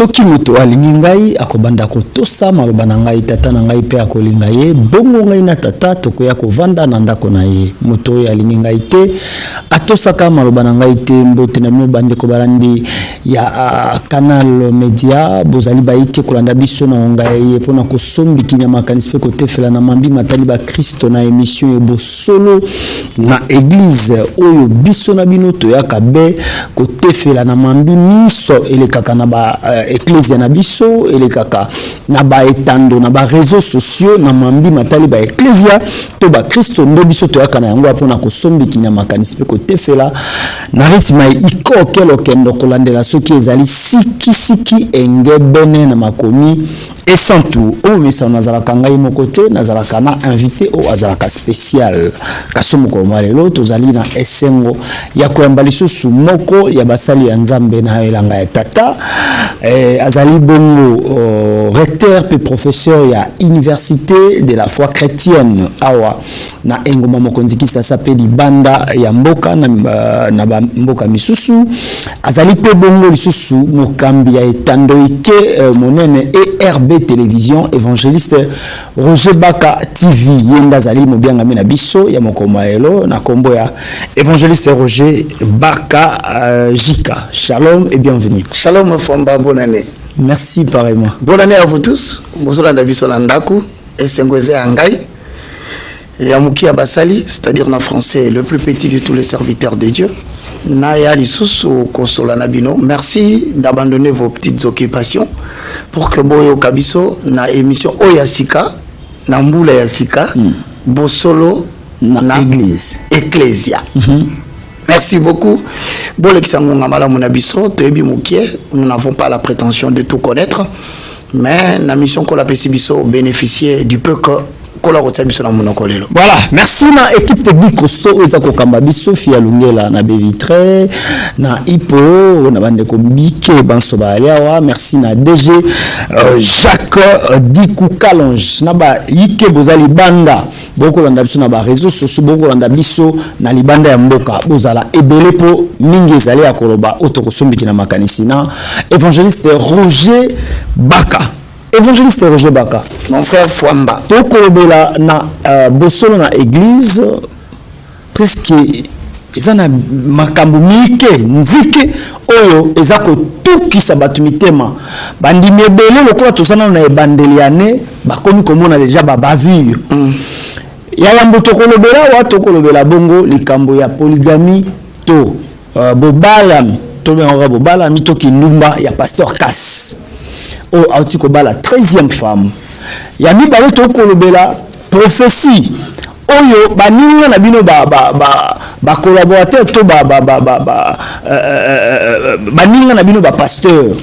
soki moto alingi ngai akobanda kotosa maloba na ngai tata na ngai pe akolinga ye bongo ngai na tata tokoya kovanda na ndako na ye moto oyo alingi ngai te atosaka maloba na ngai te mbote na bino bandeko balandi ya Canal Media bozali baike kolanda biso na ngai ye mpona kosombiki na makanisi pe kotefela na mambi matali ba Kristo na émission ebo solo na église oyo biso na bino toyaka be kotefela na mambi miso elekaka na ba ecclesia na biso elekaka na ba etando na ba réseaux sociaux na mambi matali ba ecclesia to ba Kristo ndo biso toyaka na yango apona kosombiki na makanisi pe kotefela na ritma iko kelo kendo kolandela soki ezali siki engebene na makomi et sans tout o mesa nazalaka ngai moko te nazalaka na invité o azalaka spécial kasomo ko malelo tozali na esengo ya koyamba lisusu moko ya basali ya nzambe na elanga ya tata azali bongo recteur pe professeur ya université de la foi chrétienne awa na engoma mokonzikisa sapeli banda ya mboka na mboka misusu azali pe bongo lisusu mokambi ya etando ike monene ERB télévision évangéliste Roger Baka TV yenda zali mobianga mena biso ya mokomaelo na kombo ya évangéliste Roger Baka Jika. Shalom et bienvenue. Shalom Famba, bonne année. Merci pareillement. Bonne année à vous tous. Bonsoir na biso landaku et sengweze angai. Et amuki abasali, c'est-à-dire en français le plus petit de tous les serviteurs de Dieu. Naya lisusu kosola nabino. Merci d'abandonner vos petites occupations pour que boyo kabiso na émission Oyasika na mbula yasika bosolo na église ecclesia. Merci beaucoup. Bon l'exangonga malamu na biso toyebi mukie, nous n'avons pas la prétention de tout connaître, mais la mission qu'on a biso bénéficier du peu que voilà, merci na équipe technique costaud ezako kambabiso fia lungela na bevitre na ipo na bande ko bike banso baliawa merci na DG Jacques Dikou Kalonge na ba yike bozali banda boko landa biso na ba réseaux sociaux boko landa biso na libanda ya mboka bozala ebele po mingi ezali ya koloba otoko sombiki na makanisi na évangéliste Roger Baka. Évangéliste Roger Baka. Mon frère Fwamba. Tokolobela na bosolo na église presque ezana makambo mike nzike oyo ezako tukisa batu mitema bandi mebele lokola tozana na ebandeli ane bakomi komona déjà bavure. Ya yambo tokolobela wa tokolobela bongo likambo ya polygamie to bobalami to benga bobalami to kindumba ya pasteur Kass. Oh, autiko bala 13e femme. Ya mi bale to kolobela prophétie. Oyo baninga na bino ba collaborateur to baninga na bino ba pasteur.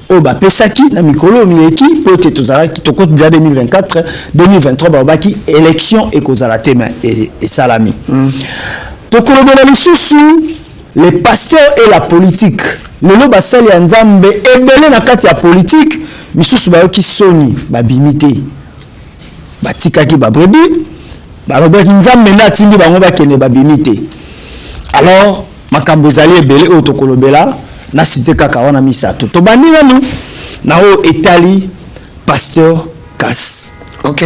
O ba pesaki na mikolo mieki peut être tozala ki toko 2024 2023 ba baki élection et kozala tema et salami. To kolobela lisusu les pasteurs et la politique. Lelo basali ya nzambe ebele na kati ya politique misusu bayoki soni babimite batikaki babrebi balobaki nzambe na tindi bango bakene babimite. Alors makambo ezali ebele oyo tokolobela na cité kaka wana misato to bandi nanu na o etali pasteur Kass. OK.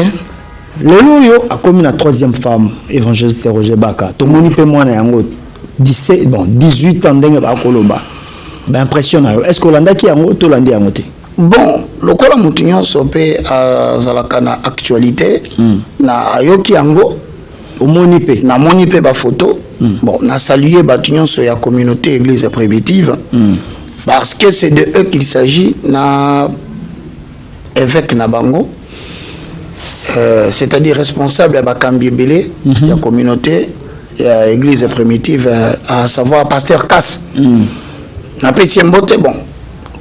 Lelo yo akomi na 3e femme évangéliste Roger Baka to moni pe mwana yango 18 ans ndenge ba koloba. Ben impressionnant. Est-ce que l'andaki yango to landi yango te? Bon, lokola mutunyo sope zalaka na actualité na yoki yango omoni pe na moni pe ba photo. Bon, na saluer batunyo so ya communauté église primitive parce que c'est de eux qu'il s'agit na évêque na bango c'est-à-dire responsable ya bakambi belé ya communauté ya église primitive à savoir pasteur Kass. Na pesi mbote bon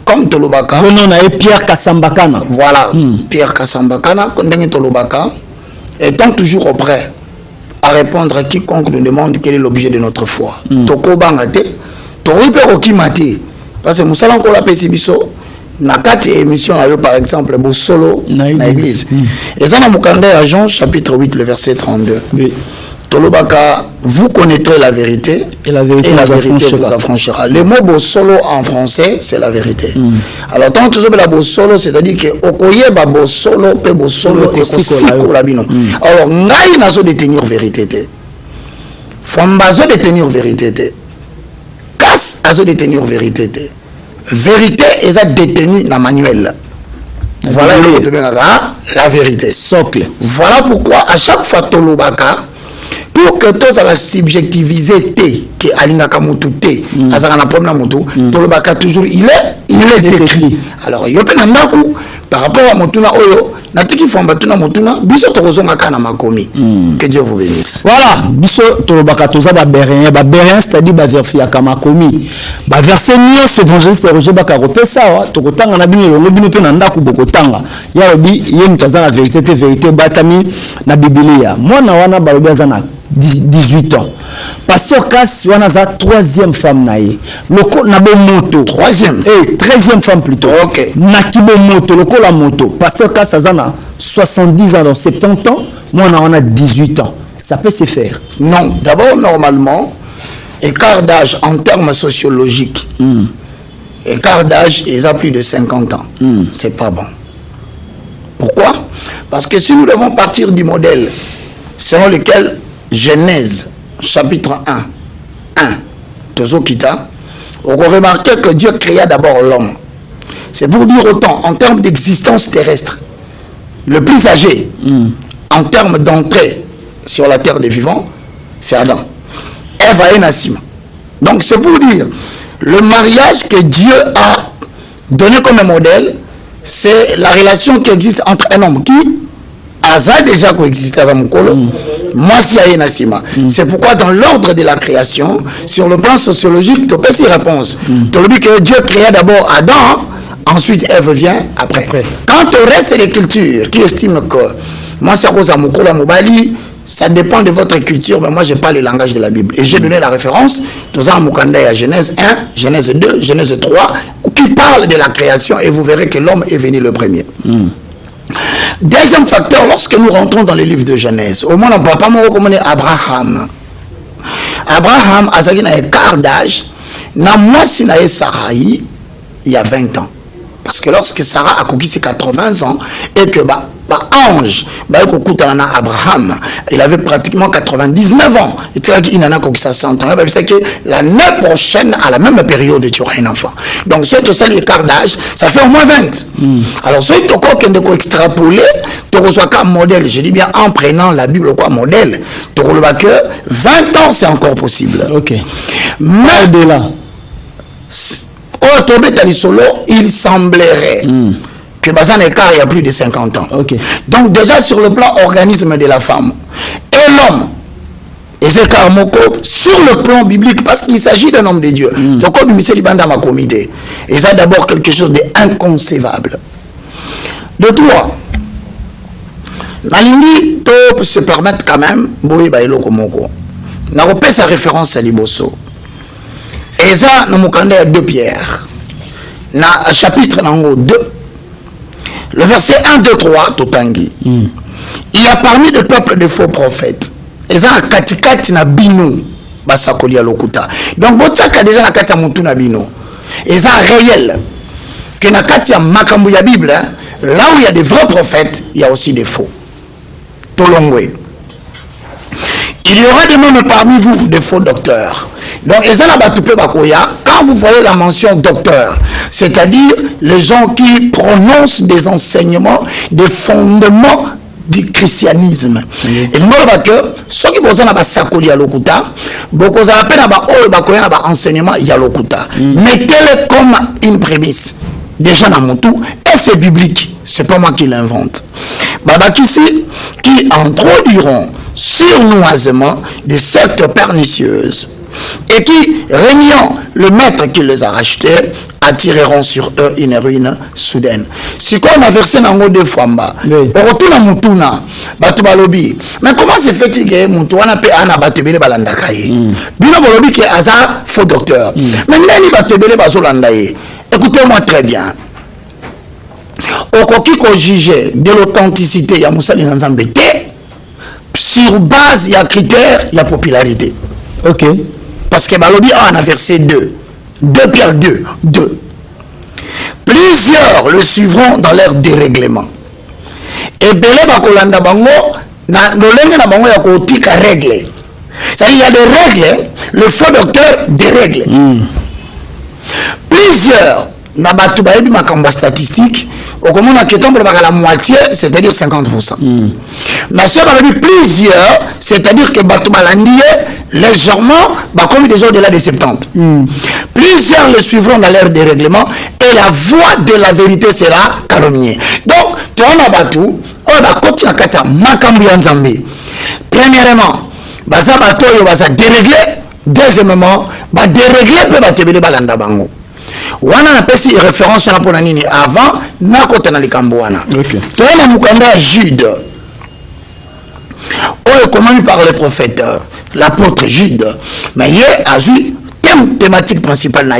comme tolobaka non na Pierre Kasambakana voilà Pierre Kasambakana ndenge tolobaka étant toujours prêt à répondre à quiconque nous demande quel est l'objet de notre foi tokobanga te toripe okimati parce que musala ko la pesi biso na kati émission ayo par exemple bo solo na église et ça na mukanda ya Jean chapitre 8 le verset 32 oui. Tolobaka, vous connaîtrez la vérité et la vérité vous affranchira. Le mot bosolo en français, c'est la vérité. Alors, tant que la bosolo, c'est-à-dire que okoye ba bosolo, pe bosolo et kosiko labino. Alors, ngai nazo détenir vérité. Fambazo détenir vérité. Casse azo détenir vérité. Vérité est détenue dans manuel. Voilà la vérité. Socle. Voilà pourquoi à chaque fois Tolobaka, pour que tous à la subjectivité que alingaka mutu te azaka na problème mutu Tolobaka toujours il est écrit. Alors yope na ndaku par rapport à mutuna oyo natiki famba tuna mutuna biso tokozonga kana makomi. Que Dieu vous bénisse. Voilà, biso Tolobaka toza ba berien c'est-à-dire ba verfi ya makomi. Ba verset nyonso évangéliste Roger Bakaropesa wa tokotanga na bino longo bino pe na ndaku bokotanga. Ya obi ye mutaza na vérité batami na Biblia. Mwana wana balobi azana 18 ans. Pasteur Kass wana za 3e femme naie. Loko na bo moto 3e et 13e femme plutôt. OK. Na kibo moto loko la moto. Pasteur Kass azana 70 ans, 70 ans, moi on a 18 ans. Ça peut se faire? Non, d'abord normalement écart d'âge en termes sociologiques. Écart d'âge ils ont plus de 50 ans. C'est pas bon. Pourquoi? Parce que si nous devons partir du modèle selon lequel Genèse chapitre 1 Tozokita, on va remarquer que Dieu créa d'abord l'homme. C'est pour dire autant en termes d'existence terrestre, le plus âgé en termes d'entrée sur la terre des vivants, c'est Adam. Ève et Nassim. Donc c'est pour dire le mariage que Dieu a donné comme un modèle, c'est la relation qui existe entre un homme qui a déjà coexisté avec Mukolo. Moi, si Aïe Nassima. C'est pourquoi dans l'ordre de la création, sur le plan sociologique, tu peux y répondre. Tu dis que Dieu créa d'abord Adam, ensuite Ève vient après. Quant au reste des cultures qui estiment que moi, c'est à cause de Mukolo Mobali, ça dépend de votre culture, mais moi, je parle le langage de la Bible. Et j'ai donné la référence, tout à Mukanda à Genèse 1, Genèse 2, Genèse 3, qui parle de la création, et vous verrez que l'homme est venu le premier. Deuxième facteur, lorsque nous rentrons dans les livres de Genèse, au moins on ne peut pas me recommander Abraham. Abraham a un écart d'âge, na moi si na Sarai, il y a 20 ans. Parce que lorsque Sarah a conquis ses 80 ans, et que ange, Abraham, il avait pratiquement 99 ans. Et il en a conquis 100 ans. C'est que l'année prochaine, à la même période, tu auras un enfant. Donc, c'est ça l'écart d'âge, ça fait au moins 20. Alors, si tu as extrapolé, tu reçois comme modèle, je dis bien en prenant la Bible comme modèle, tu reçois que 20 ans, c'est encore possible. Ok. Mais au-delà, il semblerait que Bazan écart il y a plus de 50 ans. Okay. Donc déjà sur le plan organisme de la femme et l'homme, et c'est sur le plan biblique, parce qu'il s'agit d'un homme de Dieu. Donc comme M. Libanda m'a comité, et ça d'abord quelque chose d'inconcevable. De trois, Nalingi peut se permettre quand même, Boy Bailo Komoko, n'a pas sa référence à Liboso. Et ça, nous avons 2 Pierre. Dans le chapitre 2, le verset 1, 2, 3, Totangi. Il y a parmi le peuple de faux prophètes. Et ça, katikati na bino, basakoli à lokuta. Donc, botsaka déjà na kati ya mutu na bino. Et ça, réel. Que na kati ya makambu ya Bible, là où il y a des vrais prophètes, il y a aussi des faux. Tolongwe. Il y aura des mêmes parmi vous, des faux docteurs. Donc, quand vous voyez la mention docteur, c'est-à-dire les gens qui prononcent des enseignements, des fondements du christianisme. Et nous avons que ceux qui posent na sakoli à lokuta, beaucoup ça appelle na enseignement ya lokuta. Mettez-le comme une prémisse. Déjà dans mon tout, et c'est biblique, c'est pas moi qui l'invente. Babakisi qui introduiront sournoisement des sectes pernicieuses et qui, régnant le maître qui les a rachetés, attireront sur eux une ruine soudaine. Si on a versé dans le 2 fois, on retourne à Mutuna, Batubalobi. Mais comment se fait-il que Mutuna peut en abattre balandakaye? Bino Balobi qui est hasard, faux docteur. Mais nani batebele bazolandaye. Écoutez-moi très bien. Okoki ko juger de l'authenticité ya Moussa Nzambe. Si sur base, il y a critère, il y a popularité. Ok. Parce que Balobi en a versé 2. 2 Pierre 2. 2. Plusieurs le suivront dans leur dérèglement. Et Belé Bakolanda Bango, na lolenge na bango ya kotika règle. C'est-à-dire il y a des règles, le faux docteur dérègle. Plusieurs na batu bayebi makambo statistique, au comment on a la moitié, c'est-à-dire 50%. Mais si on a vu plusieurs, c'est-à-dire que batu balandi légèrement, comme des gens au-delà de 70. Plusieurs le suivront dans leur dérèglement et la voix de la vérité sera calomniée. Donc, tu as batu, on va continuer à faire makambo ya Nzambe. Premièrement, baza bato yo baza déréglé. Deuxièmement, ba déréglé pe ba tebele balanda bango. Wana na pesi référence na pona nini avant na kota na likambo wana. OK. Tu as mukanda Jude. Commandé par le prophète, l'apôtre Jude. Mais il a eu thème thématique principale.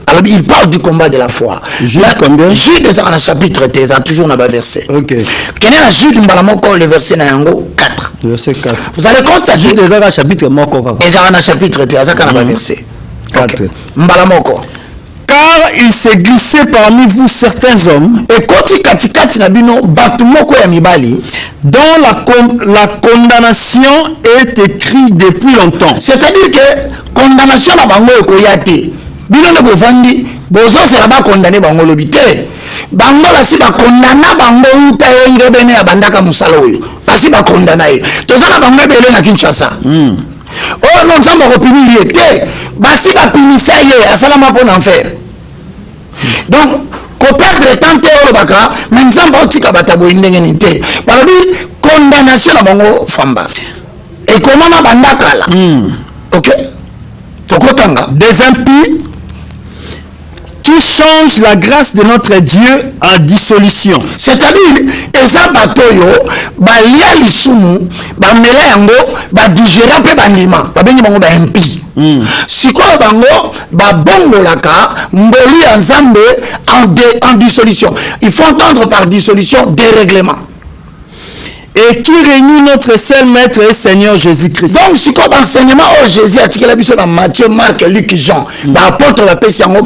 Alors il parle du combat de la foi. Jude combien? Jude est dans le chapitre 13, toujours dans le verset. Ok. Quel est Jude le verset 4? Verset 4. Vous allez constater. Jude est dans le chapitre 13. Et dans le chapitre 13, c'est dans le verset 4. Mbalamoko. Car il s'est glissé parmi vous certains hommes et dont la condamnation est écrite depuis longtemps. C'est-à-dire que condamnation na bango ekoyate bino ne bovandi bozo sera ba condamné bango lobité bango basi ba condamna bango uta yenge bene ya bandaka musala oyo basi ba condamna ye tozala bango ebele na Kinshasa. Oh non nzamba ko punir te basi ba punisa ye asalama pour enfer. Donc ko perdre tante olo baka mais nzamba otika batabo indenge nite balobi condamnation na bango famba et comment na bandaka la. OK, des impies qui changent la grâce de notre Dieu en dissolution. C'est-à-dire, eza batoyo balia lisumu bamela yango badigera pe bandima babengi bango ba impi. Sikoyo bango babongolaka mboli ya Nzambe en dissolution. Il faut entendre par dissolution dérèglement. Et qui réunit notre seul maître et Seigneur Jésus-Christ. Donc, si comme enseignement au Jésus, a tiré la mission dans Matthieu, Marc, Luc, Jean, l'apôtre la paix, c'est un mot.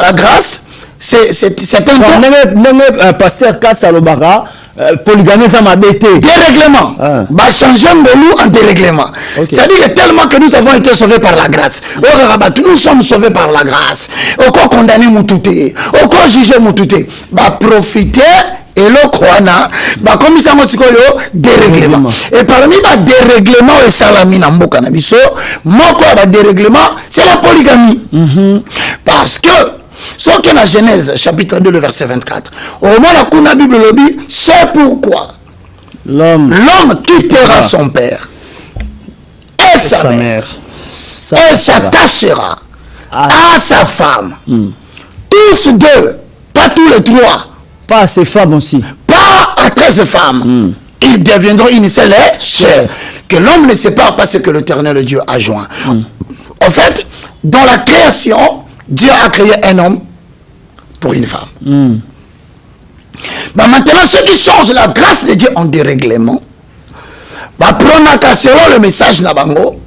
La grâce, c'est un pasteur Kassalobara, polygamie ça m'a bêté. Dérèglement. Bah changer en dérèglement. C'est-à-dire que tellement que nous avons été sauvés par la grâce. Nous sommes sauvés par la grâce. Au corps condamné Moutouté. Au corps jugé Moutouté. Bah profiter et le croana. Bah comme ça moi dérèglement. Et parmi les dérèglements et salami namboka nabiso, mon corps dérèglement, c'est la polygamie. Parce que sauf que la Genèse, chapitre 2, le verset 24. Au moment où la Bible le dit, c'est pourquoi l'homme quittera son père et sa mère et s'attachera à sa femme. Tous deux, pas tous les trois. Pas à ses femmes aussi. Pas à 13 femmes. Ils deviendront une seule chair. Que l'homme ne sépare pas ce que l'Éternel Dieu a joint. En fait, dans la création, Dieu a créé un homme pour une femme. Mais maintenant, ceux qui changent la grâce de Dieu en dérèglement, selon le message Nabango,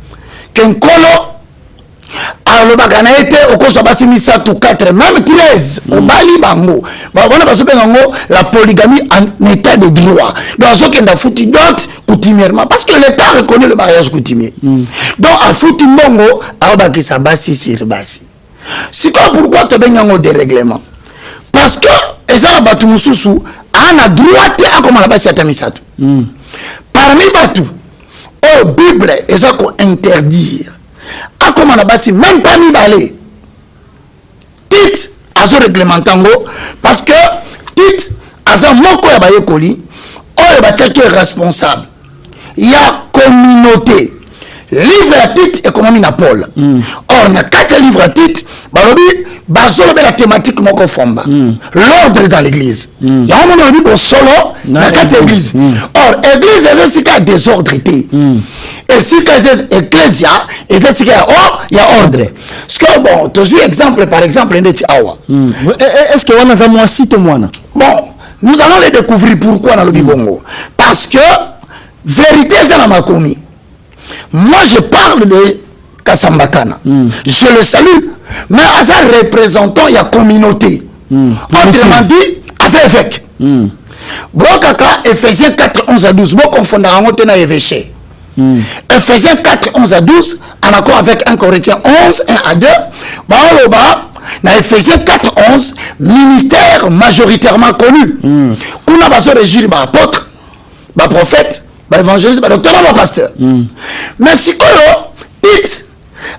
qu'un colo, alors le bagana était au cours de misa tout 4, même 13, au Bali Bango. La polygamie en état de droit. Donc, ce qui est foutu d'autres coutumièrement, parce que l'État reconnaît le mariage coutumier. Donc, à foutu Bango, alors que ça bassi sur bassi. C'est quoi pourquoi tu as un dérèglement? Parce que les Arabes Moussousou a droit à comment la base est mise. Parmi Batou, au Bible, ils ont interdire à comment la base même pas mis balai. Tit à ce réglementango parce que tit à ce moko ya bayekoli, on est responsable. Il y a communauté. livre à titre économie na Paul. Or na 4 livres à titre balobi bazolo la thématique moko fomba. L'ordre dans l'église. Ya on a dit solo na 4 églises. Or église est ce qu'il y a désordre été. Et si que ecclésia est ce qu'il y a ordre. Parce que bon, tu as exemple par exemple ndeti awa. Est-ce que on a moi cite moi? Bon, nous allons les découvrir pourquoi dans le Bibongo. Parce que vérité c'est dans ma commis. Moi je parle de Kasambakana. Je le salue. Mais à ça représentant il y a communauté. Autrement dit, à ça évêque. Brokaka Ephésiens 4, 11 à 12. Bon confondre en na évêché. Ephésiens 4, 11 à 12 en accord avec 1 Corinthiens 11, 1 à 2. Bah, dans Ephésiens 4, 11, ministère majoritairement connu. Kuna baso régir ba apôtre, ba prophète, ba évangéliste, ba docteur, ba pasteur. Mais si it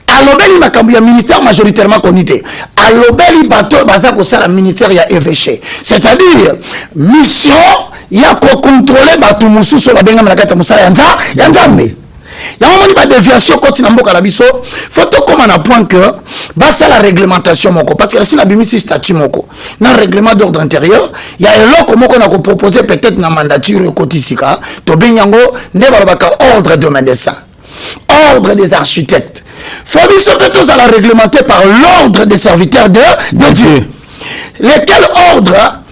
alobeli makambu ya ministère majoritairement connu te. Alobeli bato baza ko sala ministère ya évêché. C'est-à-dire mission ya ko contrôler bato mususu ba benga na kata musala ya nzambe. Il y a un moment de déviation quand il y a biso. Faut tout comme un point que c'est la réglementation moko parce que si la bimisi statut moko dans le règlement d'ordre intérieur il y a un lot comme on a proposé peut-être dans mandature kotisika to benyango ne balobaka ordre de médecins, ordre des architectes. Faut biso peut-être ça la réglementer par l'ordre des serviteurs de Dieu. Lequel ordre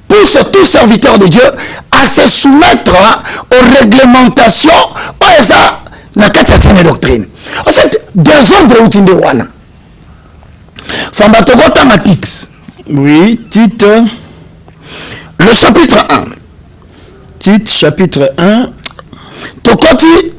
pousse tout serviteur de Dieu à se soumettre aux réglementations ou ça na kati ya doctrine. En fait, des ordres outindé wana. Famba togota ma titre. Oui, titre. Le chapitre 1. Titre chapitre 1. Tokoti.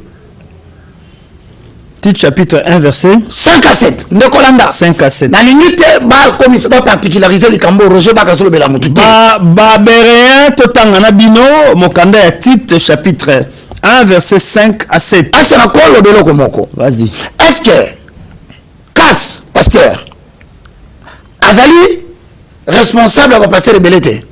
Titre chapitre 1 verset 5 à 7. Ndekolanda. 5 à 7. Na limite ba commission ba particulariser le kambo Roger Bakasolo bela mutu. Ba berein totanga bino mokanda ya titre chapitre 1 verset 5 à 7. Est-ce que quoi le beloko moko? Vas-y. Est-ce que Casse pasteur Azali responsable de pasteur Belete?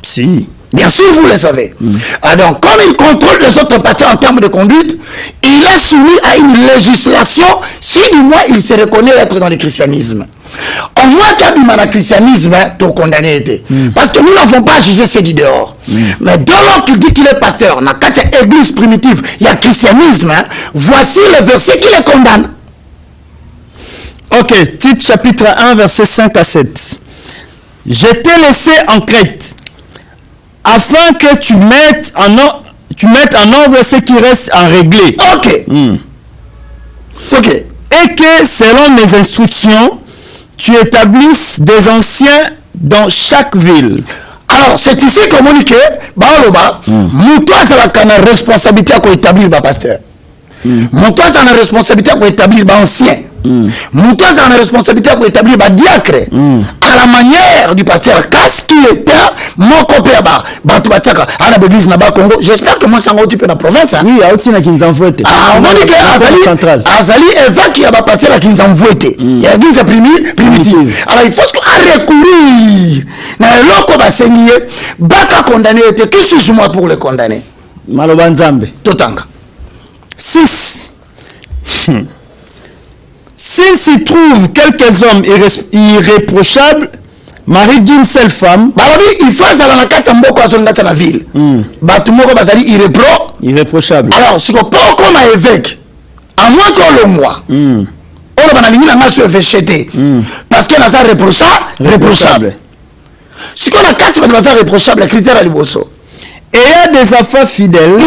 Si. Bien sûr, vous le savez. Alors, comme il contrôle les autres pasteurs en termes de conduite, il est soumis à une législation si du moins il se reconnaît être dans le christianisme. Au moins, quand il y a le christianisme, tu es condamné. Parce que nous n'avons pas jugé ce dit dehors. Mais dès lors qu'il dit qu'il est pasteur, dans quatre églises primitives, il y a christianisme, voici le verset qui le condamne. Ok, titre chapitre 1, verset 5 à 7. Je t'ai laissé en Crète, afin que tu mettes en ordre ce qui reste en réglé. Ok. Ok. Et que, selon mes instructions, tu établisses des anciens dans chaque ville. Alors, c'est ici qu'on dit que, toi, c'est la responsabilité pour établir le pasteur. Toi, c'est la responsabilité pour établir l'ancien. Toi, c'est la responsabilité pour établir le diacre. À la manière du pasteur Casse, qui était mon copain, j'espère que moi, c'est un petit peu dans la province. Oui, il y a qui envoient. Ah, on dit que Azali évêque qui a pasteur qui nous envoie. Il y a l'église primitive. Alors, il faut recourir. L'autre va saigner. Baka condamné. Qui suis-je moi pour le condamner? Malobanzambe. Totanga. 6. S'il s'y trouve quelques hommes irréprochables, mari d'une seule femme, il faut que la ville. Irréprochable. Alors, si on peut comme un évêque, à moins qu'on le mois, on va évêché parce que ça réprochable. Si on a 4 réprochables, critère à l'Iboso. Et il y a des affaires fidèles.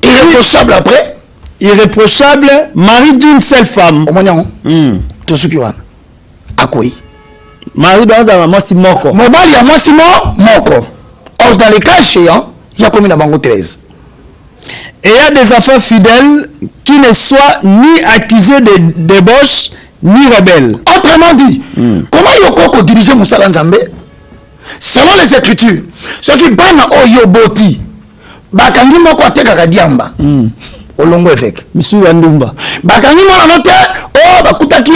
Irréprochable après. Irréprochable, mari d'une seule femme. Tout ce qui va. À quoi? Mari dans un mois si moko. Mobile, il y a moi si moko. Or, dans les cas échéants, il y a combien de 13. Et il y a des affaires fidèles qui ne soient ni accusés de débauche, ni rebelles. Autrement dit, comment il y a diriger Moussa Nzambe? Selon les Écritures, ceux qui bannent Oyoboti, bakangi moko ateka diamba. Olongo évêque. Misu Andumba. Bakangi mona note bakutaki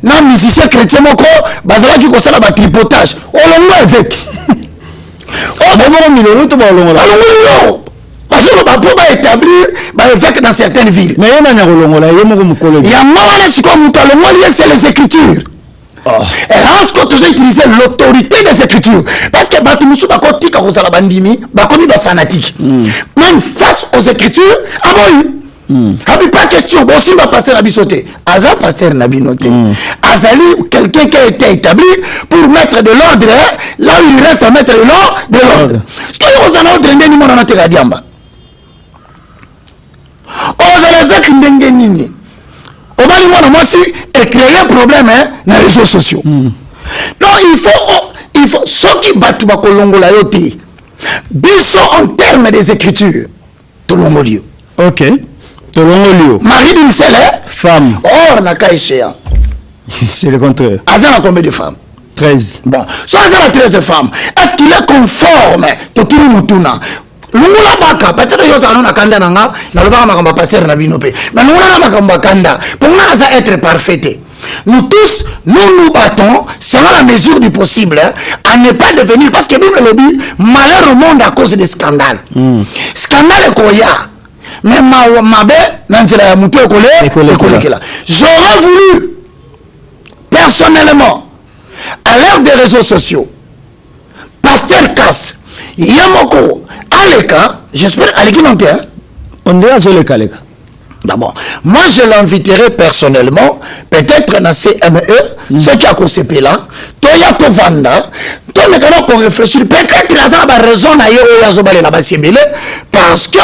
na musicien chrétien moko bazalaki kosala ba tripotage. Olongo évêque. Bomoro miloro to ba olongo la. Olongo. pour établir évêque dans certaines villes. Mais il y a c'est les Écritures. Et lorsque tu as utilisé l'autorité des Écritures, parce que Batumusu Bakoti Karosala Bandimi, Bakoni ba fanatique. Même face aux Écritures, ah bon. Pas question, bon, si va passer la bisoté. Aza pasteur Nabinoté. Azali, quelqu'un qui a été établi pour mettre de l'ordre, là où il reste à mettre de l'ordre. Ce que vous en avez dit, nous avons été diamba. Vous avez fait une dengue nini. Au bas du monde, moi aussi, et créer un problème dans les réseaux sociaux. Donc, il faut, ceux qui battent Bakolongola yoté, biso en termes des Écritures, tout le monde. Ok. Marie d'une seule femme. Or, n'a qu'à échéant. C'est le contraire. Azan a combien de femmes? 13. Bon, soit Azan a 13 femmes, est-ce qu'il est conforme? Totini Mutuna. Lungula baka, peut-être que vous avez kanda nanga, na lobaka makamba pasteur na binope. Mais lungula makamba kanda, pour nous ça être parfait. Nous tous, nous battons, selon la mesure du possible, à ne pas devenir, parce que Bible le dit, malheur au monde à cause des scandales. Scandale koya. Mais j'aurais voulu personnellement à l'ère des réseaux sociaux pasteur Kass Yamoko Aleka, j'espère Aleki non terre on est à Zoleka Aleka. D'abord, moi je l'inviterai personnellement, peut-être dans CME, ceux qui a concepé là, Toya Tovanda, toi maintenant qu'on réfléchit, peut-être là ça va raison à Yazobale là-bas parce que.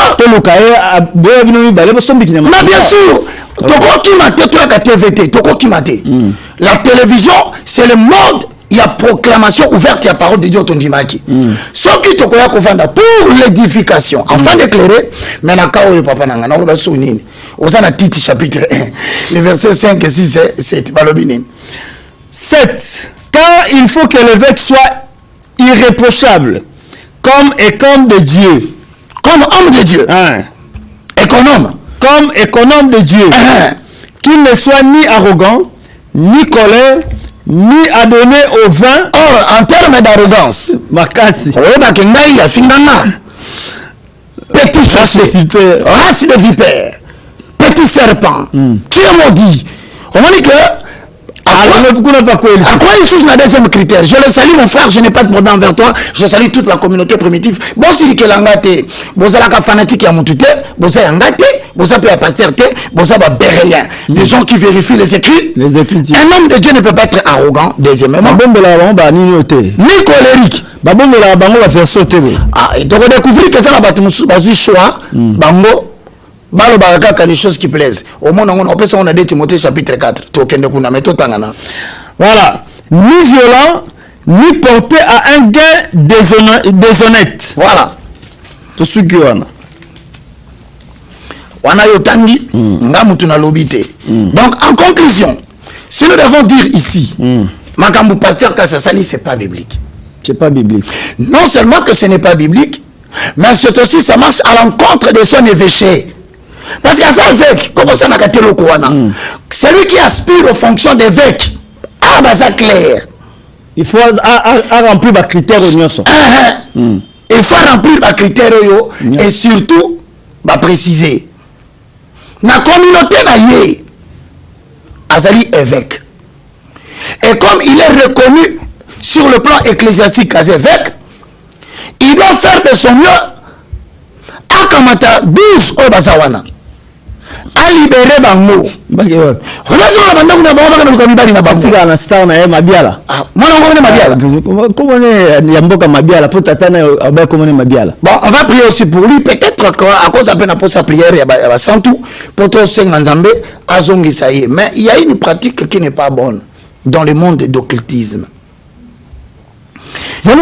Mais bien sûr, Toko qui m'a toi la TVT, Toko qui m'a la télévision, c'est le mode. Il y a proclamation ouverte, il y a parole de Dieu au Tondimaki. Ce qui te croit pour l'édification, afin d'éclairer, mais la kao papa nanga, on va souvenir. Aux Anatiti chapitre 1, les versets 5 et 6, c'est Balobinin. 7. Car il faut que l'évêque soit irréprochable, comme de Dieu. Comme homme de Dieu. Économe. Comme économe de Dieu. Qu'il ne soit ni arrogant, ni colère, ni à donner au vin. Or, en termes d'arrogance, Makasi. Petit sorcier, race de vipère, petit serpent, tu es maudit. On dit que à quoi il suit le deuxième critère? Je le salue mon frère, je n'ai pas de problème envers toi. Je salue toute la communauté primitive. Bon, si que l'angate, vous avez la fanatique à mon tuteur, vous avez angate, vous avez la pasteur, vous avez béréen. Les gens qui vérifient les écrits. Un homme de Dieu ne peut pas être arrogant, deuxièmement. Ni colérique. Ah, et donc on découvre que ça n'a pas de choix. Bango. Des choses qui plaisent. Au monde, on a dit Timothée chapitre 4. Voilà. Ni violent, ni porté à un gain déshonnête. Voilà. Tout ce qui est. Donc, en conclusion, si nous devons dire ici, Makambu pasteur Kassasali, c'est pas biblique. C'est pas biblique. Non seulement que ce n'est pas biblique, mais c'est aussi, ça marche à l'encontre de son évêché. Parce qu'à ça, évêque, comment ça n'a qu'à le Kouana? Celui qui aspire aux fonctions d'évêque, ça clair. Il faut remplir les critères. Il faut remplir les critères et surtout préciser. La communauté naïe, Azali évêque. Et comme il est reconnu sur le plan ecclésiastique as évêque, il doit faire de son mieux à Kamata 12 au Bazawana. À libérer Bango. On va prier aussi pour lui. Peut-être à cause de peine pour sa prière, il y a sans tout. Pour tous ces Nzambé, mais il y a une pratique qui n'est pas bonne dans le monde d'occultisme. C'est un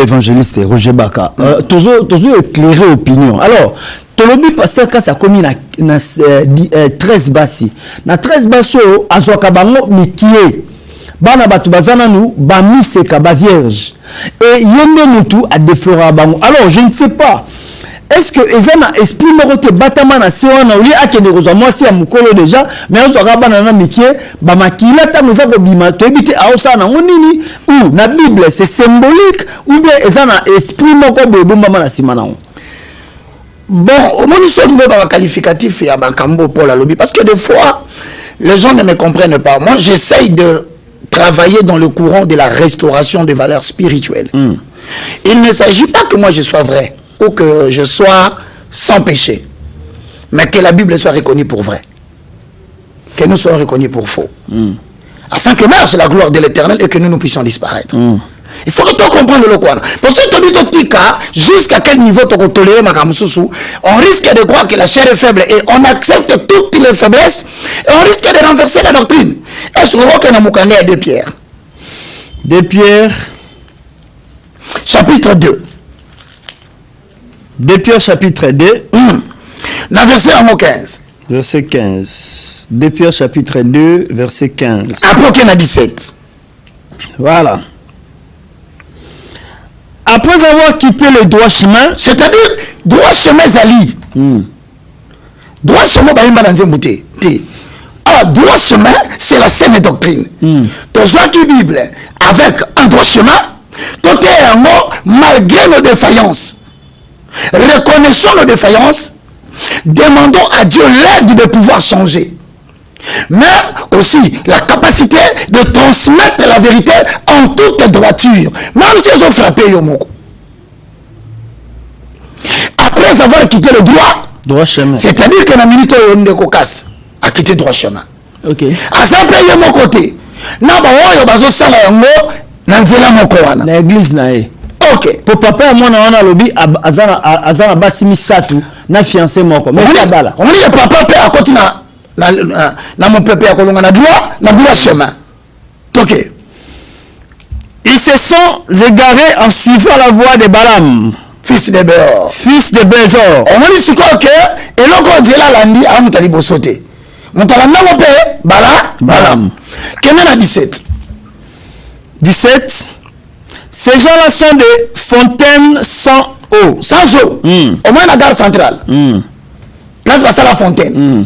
évangéliste Roger Baka. Toujours éclairé opinion. Alors, Tolobi pasteur Kass a commis 13 bassi. Na 13 bassi azwaka bango mikie. Bana batu bazana nou ba miseka ba vierge. Et yende mutu a déflora bango. Alors, je ne sais pas. Est-ce que ezana esprit morote batama na sewa na uli akende kozwa mwasi ya mukolo déjà mais azwaka bana na mikie ba makila ta moza ko bima to ebite aosa na nini ou na Bible c'est symbolique ou bien ezana esprit moko bo bomba na sima na. Bon, au moins, nous sommes qualificatif et à Bakambo pour la lobby. Parce que des fois, les gens ne me comprennent pas. Moi, j'essaye de travailler dans le courant de la restauration des valeurs spirituelles. Il ne s'agit pas que moi je sois vrai ou que je sois sans péché, mais que la Bible soit reconnue pour vrai, que nous soyons reconnus pour faux, afin que marche la gloire de l'Éternel et que nous puissions disparaître. Il faut que tu comprennes le quoi. Parce que tu jusqu'à quel niveau tu as toléré ma kamsusu, on risque de croire que la chair est faible et on accepte toutes les faiblesses et on risque de renverser la doctrine. Est-ce que nous avons à 2 Pierre 2 Pierre chapitre 2. 2 Pierre chapitre 2. Dans verset 15. Verset 15. 2 Pierre chapitre 2, verset 15. Après qu'il y a 17. Voilà. Après avoir quitté le droit chemin, c'est-à-dire droit chemin Zali. Droit chemin droit chemin, c'est la saine doctrine. Tu vois la Bible avec un droit chemin, tu es un mot malgré nos défaillances. Reconnaissons nos défaillances, demandons à Dieu l'aide de pouvoir changer. Mais aussi la capacité de transmettre la vérité en toute droiture. Même si ils ont frappé Yomoko. Après avoir quitté le droit chemin, c'est-à-dire que la minute où on est a quitté le droit chemin. Ok. À ça, après, il y a mon côté. Non, na église nae. Ok. Pour papa et moi na lobby azana basimi satu na fiancé moko. Mais ça bala. On dit papa peut à côté na mon pépé à kolonga na droit chemin. Ok. Ils se sont égarés en suivant la voie de Balaam, fils de Béor. Fils de Bézor. On dit ce que et l'on dit là landi a mutali bosote. Mutala na pe Balaam. Quel est 17? 17. Ces gens-là sont des fontaines sans eau. Sans eau. Au moins la gare centrale. Place basa la fontaine.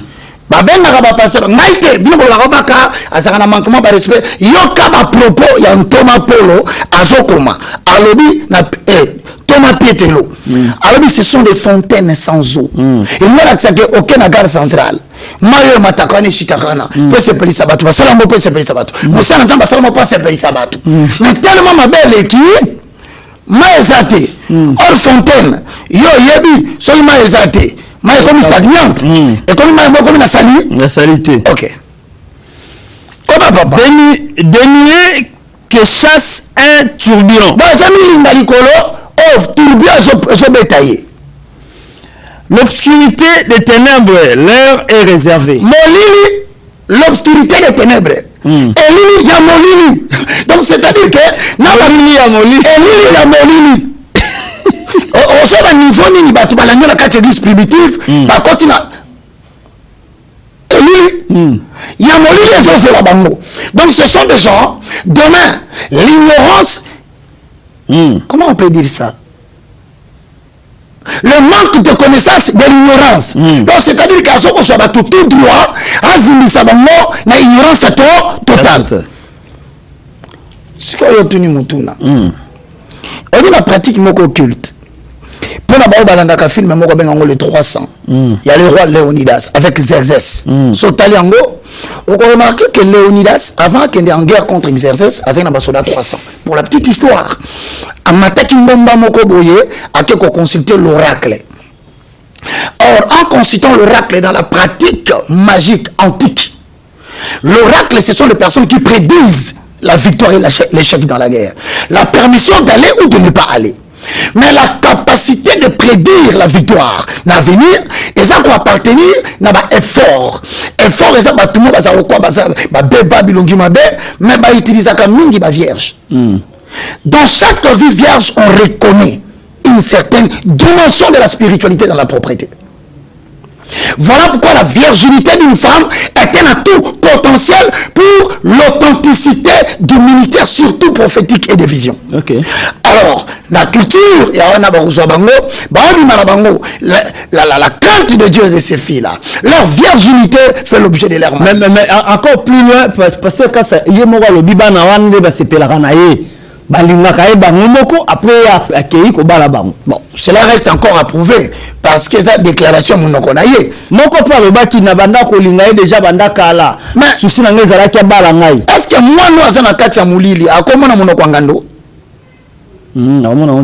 Babenga ba passer ngaite bino la robaka azaka na manquement ba respect yoka ba propos ya Thomas Polo azokoma alobi na Thomas Pietelo alobi ce sont des fontaines sans eau et moi là que aucun na gare centrale mayo matakani shitakana peut se pelisa batu basala mo peut se pelisa batu musana nzamba sala mo peut se pelisa batu mais tellement ma belle qui maezate or fontaine yo yebi so maezate mais comme stagnante et comme la salité. Ok. Comment papa? Dénué que chasse un tourbillon. Dans un tourbillon bétaillé. L'obscurité des ténèbres leur est réservée. Molili, l'obscurité des ténèbres. Et lili ya molili. Donc c'est-à-dire que molili ya molili. Et lili ya molili. On sait le niveau ni batu balandi na kati église primitive ba continua il y a molili les la bango. Donc ce sont des gens demain l'ignorance comment on peut dire ça, le manque de connaissance de l'ignorance. Donc c'est-à-dire qu'à ce qu'on soit battu tout droit azimisa bango na ignorance totale. Ce qu'on a obtenu mutuna on dit la pratique moko occulte. Pour la balanda film moko bengango le 300. Il y a le roi Léonidas avec Xerxès. Sotaliango, on a remarqué que Léonidas avant qu'il ait en guerre contre Xerxès, a un soldat 300. Pour la petite histoire, Amataki Mbomba moko boye a consulté l'oracle. Or, en consultant l'oracle dans la pratique magique antique, l'oracle ce sont les personnes qui prédisent la victoire et l'échec dans la guerre, la permission d'aller ou de ne pas aller. Mais la capacité de prédire la victoire dans l'avenir, et ça doit appartenir à l'effort. Effort, et ça va tout le monde, mais va utiliser comme une vierge. Dans chaque vie vierge, on reconnaît une certaine dimension de la spiritualité dans la propriété. Voilà pourquoi la virginité d'une femme est un atout potentiel pour l'authenticité du ministère, surtout prophétique et de vision. Okay. Alors, la culture, la crainte de Dieu de ces filles-là, leur virginité fait l'objet de leur mariage. Mais encore plus loin, parce que quand il y a le biban, c'est balinga kaye bango moko après akei ko bala bango. Bon, cela reste encore à prouver parce que ça déclaration monoko na ye. Moko pa le baki na banda ko linga déjà banda kala. Mais souci na ngeza ki bala ngai. Est-ce que moi no azana kati ya mulili akoma na monoko ngando?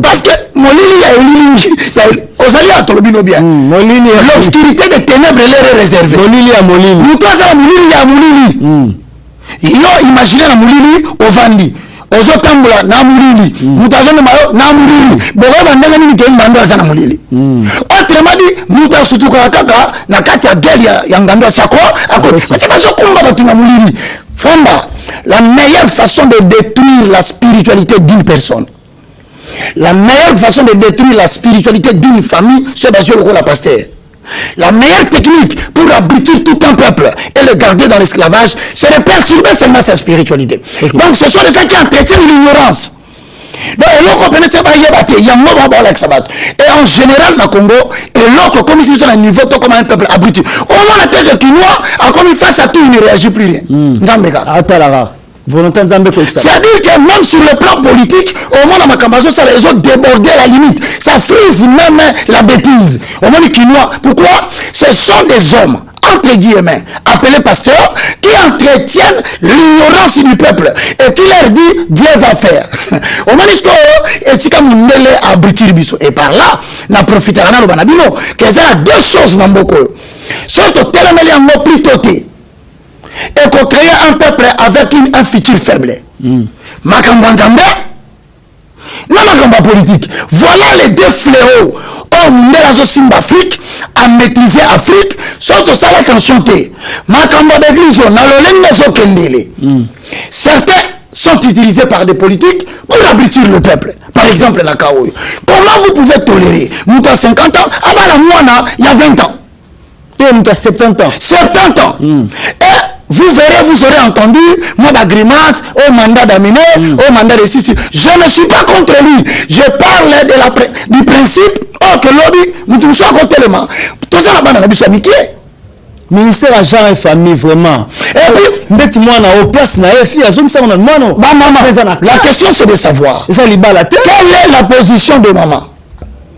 Parce que molili ya elili ozali atolobino bien. Molili l'obscurité des ténèbres leur est réservée. Molili ya molili. Mukaza mulili ya mulili. Yo imaginer na mulili ovandi. Ozotambola na mulili. Mutazone mayo na mulili. Boga bandanga ni ke ngando azana mulili. Autrement dit, muta sutuka kaka na kati ya gel ya ngando sako akoti. Ati bazokumba batu na mulili. Famba, la meilleure façon de détruire la spiritualité d'une personne. La meilleure façon de détruire la spiritualité d'une famille, c'est d'agir au rôle de pasteur. La meilleure technique pour abrutir tout un peuple et le garder dans l'esclavage, c'est de perturber seulement sa spiritualité. Donc ce sont les gens qui entretiennent l'ignorance. Donc, et en général, dans le Congo, et l'autre, comme ils sont à un niveau, comme un peuple abruti. Au moins, la tête de Kinois, comme il face à tout, il ne réagit plus rien. C'est-à-dire que même sur le plan politique, au moins dans ma campagne, ça les ont débordé à la limite. Ça frise même la bêtise. Au moins les Kinois. Pourquoi? Ce sont des hommes, entre guillemets, appelés pasteurs, qui entretiennent l'ignorance du peuple et qui leur dit Dieu va faire. Au moins, c'est comme une mêlée à British. Et par là, na profitera na banabino que ça a deux choses dans beaucoup. Surtout tellement les mots plus totés. Et qu'on crée un peuple avec un futur faible. Makamba Nzambe, non Makamba politique. Voilà les deux fléaux. On met la Simba Afrique à maîtriser Afrique. Surtout ça la tension T. Makamba d'église, on a le Kendele. Certains sont utilisés par des politiques pour abrutir le peuple. Par exemple, la Kaoui. Comment vous pouvez tolérer Mouta 50 ans, ah bah la Mouana, il y a 20 ans. Mouta 70 ans. 70 ans. Et vous verrez, vous aurez entendu, moi, la grimace, au mandat d'amener, au mandat de Sissi. Je ne suis pas contre lui. Je parle de du principe, que lobby, nous sommes contre le man. Tout ça, là-bas, on a vu amitié. Ministère à genre et famille, vraiment. Et puis, moi, on a au place, on a une fille, on a maman. La question, c'est de savoir quelle est la position de maman.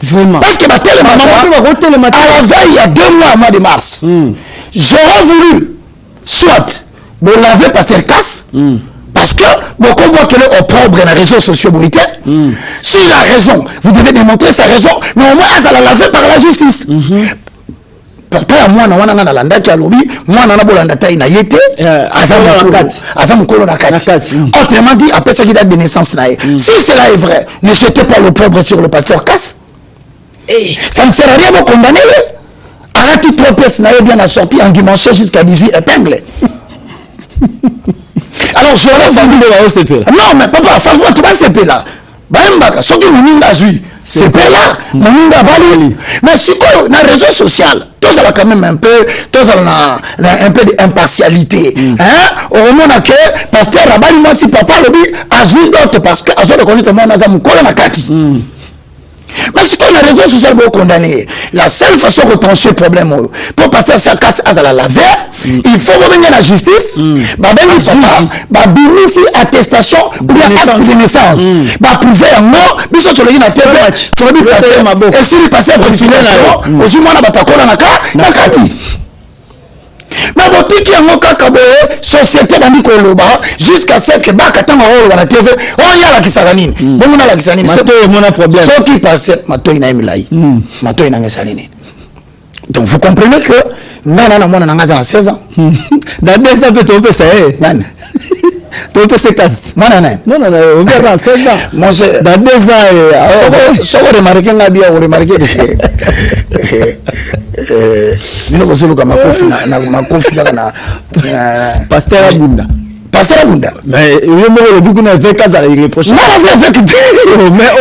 Vraiment. Parce que ma maman, à la veille, il y a 2 mois, au mois de mars, j'aurais voulu soit vous laver Pasteur Casse parce que beaucoup voient que le opprobre dans les réseaux sociaux s'il a raison, vous devez démontrer sa raison, mais au moins elle a lavé par la justice. Papa moi na wana na landa ki alobi moi na bolanda tai na yete azamukolo na kati. Autrement dit après ça qui date de naissance na si cela est vrai, ne jetez pas l'opprobre sur le Pasteur Casse. Ça ne sert à rien de condamner. Arrête tout trop personne bien assorti en dimanche jusqu'à 18 épingles. Alors je voulu de la OCP. Non mais papa, franchement tu vas CP là. Baembaka, ce qui nous a vu, c'est pas là. Nous a bali. Mais si quoi, dans les réseaux sociaux, tous ça quand même un peu, tous un peu d'impartialité. Au moment que pasteur Rabali moi si papa le dit, a vu d'autres parce que a reconnu tout le monde dans un na kati. Mais si on a les réseaux sociaux pour condamner, la seule façon de trancher le problème, pour passer sa casse à la laver, il faut revenir à la justice, attestation ou bien acte de naissance, prouver un mot, mais si tu le dis à TV, tu vas dire et si il passe à la aussi moi na kati. Mais bon, tout qui est en cas société dans le jusqu'à ce que Baka Tanga à la TV, oh il y a la Kisaranine. Bon, on a la Kisaranine. C'est mon problème. Ce qui passe, Matoy na Emilai. Matoy na Ngesaline. Donc vous comprenez que Nana Mona Nangaza a 16 ans. Dans 2 ans, tu peux ça. Man. Tu peux se casser. Non, on a 16 ans. Moi, dans 2 ans, ça va remarquer la bien, on remarque Pasteur Abunda. Pasteur Abunda. Mais il y a le beaucoup avec Kaza il reproche. Non, c'est avec mais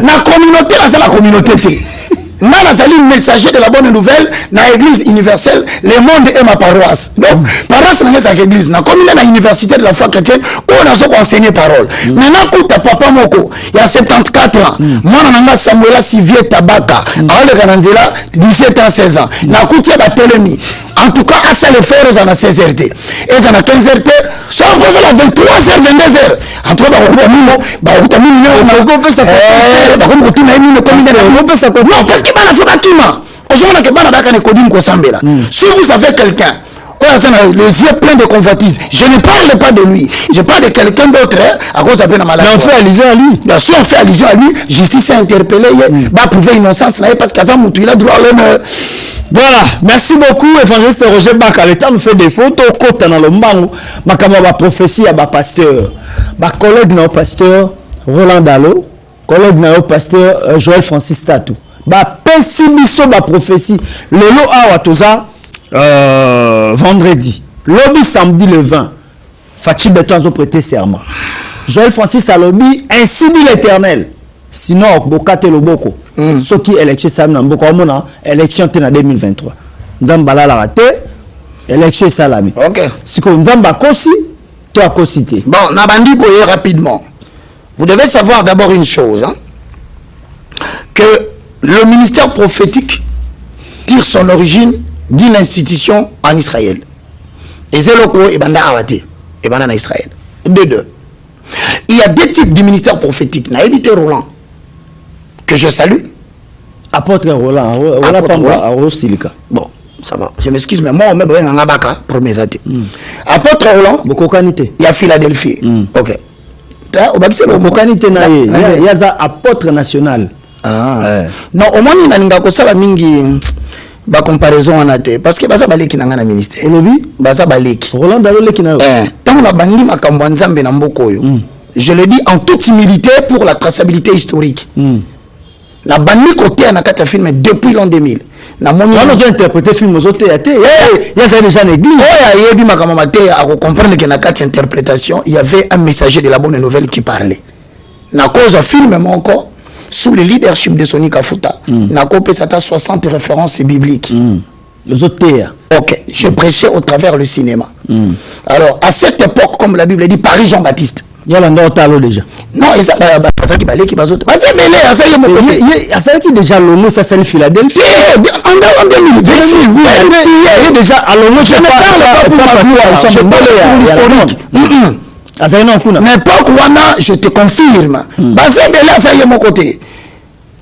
la communauté, c'est la communauté. Moi, nazali messager de la bonne nouvelle na église universelle, le monde est ma paroisse. Donc, paroisse n'est pas église. Na comme na université de la foi chrétienne, on a so enseigner parole. Maintenant, quand ta papa moko, il y a 74 ans. Moi, nanga Samuela Sivier Tabaka, à le Gananzela, 17 ans, 16 ans. Na koutia ba telemi. En tout cas, à ça les forts, ils en a 16 RT. Et ils en a 15 RT. Soit on pose la 23h, 22h. En tout cas, on peut ça parce que si vous savez quelqu'un, les yeux pleins de convoitise, je ne parle pas de lui, je parle de quelqu'un d'autre à cause de la maladie. Mais on fait allusion à lui. Si on fait allusion à lui, justice est interpellée, va prouver innocence parce qu'il a droit à l'honneur. Voilà, merci beaucoup, évangéliste Roger Baka. Le temps nous fait des photos, côté dans le mbango, ma prophétie à ma pasteur, ma collègue dans le pasteur Roland Dalo, collègue dans le pasteur Joël Francis Tatou. Ma pessibiso ma prophétie, le lot à Watoza vendredi, lobby samedi le 20, Fatih Beton a prêté serment. Joël Francis a lobby, ainsi dit l'Éternel. Sinon, Bokate Loboko. Ce qui est élection, ça n'a pas élection en 2023. Nzamba la raté, élection salami. Ok. Si on Nzamba Kosi, toi Kosité. Bon, Nabandi Boye rapidement. Vous devez savoir d'abord une chose, hein, que le ministère prophétique tire son origine d'une institution en Israël. Et Zeloko et Banda Awate et Banda en Israël. De deux. Il y a deux types de ministère prophétique. Naïbité Roland, que je salue. Apôtre Roland, Silika. Bon, ça va. Je m'excuse, mais moi, on me donne un abaka pour mes athées. Apôtre Roland, il y a Philadelphie. Ok. Il y a apôtre national. Non, au moins, il y a un mingi. Ba comparaison en athée parce que baza baleki na ngana ministère olobi baza baleki Roland Daloleki na tant la bandi makambo nzambe na mboko yo je le dis en toute humilité pour la traçabilité historique na bandi côté na kata film depuis l'an 2000 na moni on a interprété film aux autres athées il y a déjà l'église il y a bi makambo maté à comprendre que na kata interprétation il y avait un messager de la bonne nouvelle qui parlait na cause film même encore sous le leadership de Sony Kafuta, n'a copé 60 références bibliques. Les autres. Ok, je prêchais au travers le cinéma. Alors, à cette époque, comme la Bible dit, Paris Jean-Baptiste. Il y a l'endroit déjà. Non, et ça, ça qui balait qui va autres. C'est belé, ça y est mon côté. Ça qui déjà l'ONU, ça c'est le Philadelphie. En 2020, il y a déjà à l'ONU, je ne parle pas pour ma vie, je parle pour l'historique. Mais pas quoi, je te confirme. Basé belé, ça y est mon côté.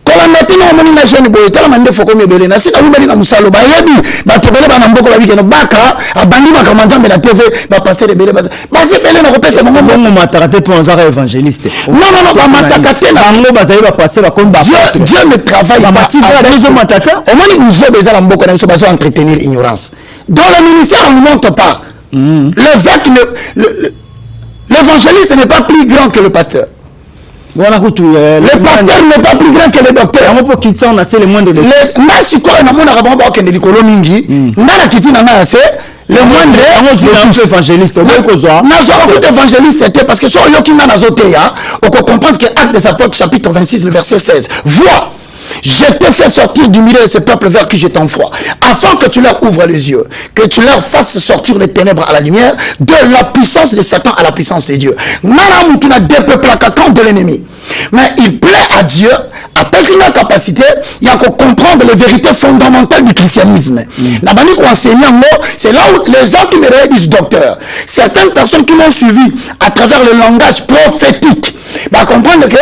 Quand on a été dans mon nation, on a fait comme belé. Na si na wubeli na musalo ba yebi ba tobele ba na mboko ba bikeno baka abandi ba kamanza me la TV ba passer de belé basé belé na kopesa mongo mongo matakate pour un évangéliste. Non ba matakate na bango bazali ba passer ba comme ba Dieu ne travaille pas avec les matata au moins nous zo beza la mboko na so bazo entretenir ignorance. Dans le ministère on ne monte pas. L'évangéliste n'est pas plus grand que le pasteur. Le pasteur n'est pas plus grand que le docteur. On a les moindres de le moindre évangéliste parce que si on peut comprendre que Actes des Apôtres chapitre 26 le verset 16 vois je te fais sortir du milieu de ce peuple vers qui je t'envoie, afin que tu leur ouvres les yeux, que tu leur fasses sortir les ténèbres à la lumière, de la puissance de Satan à la puissance de Dieu. Tu n'as dépeuplé la camp de l'ennemi. Mais il plaît à Dieu, à passer la capacité, il y a qu'à comprendre les vérités fondamentales du christianisme. C'est là où les gens qui me réalisent docteur, certaines personnes qui m'ont suivi à travers le langage prophétique, bah comprendre que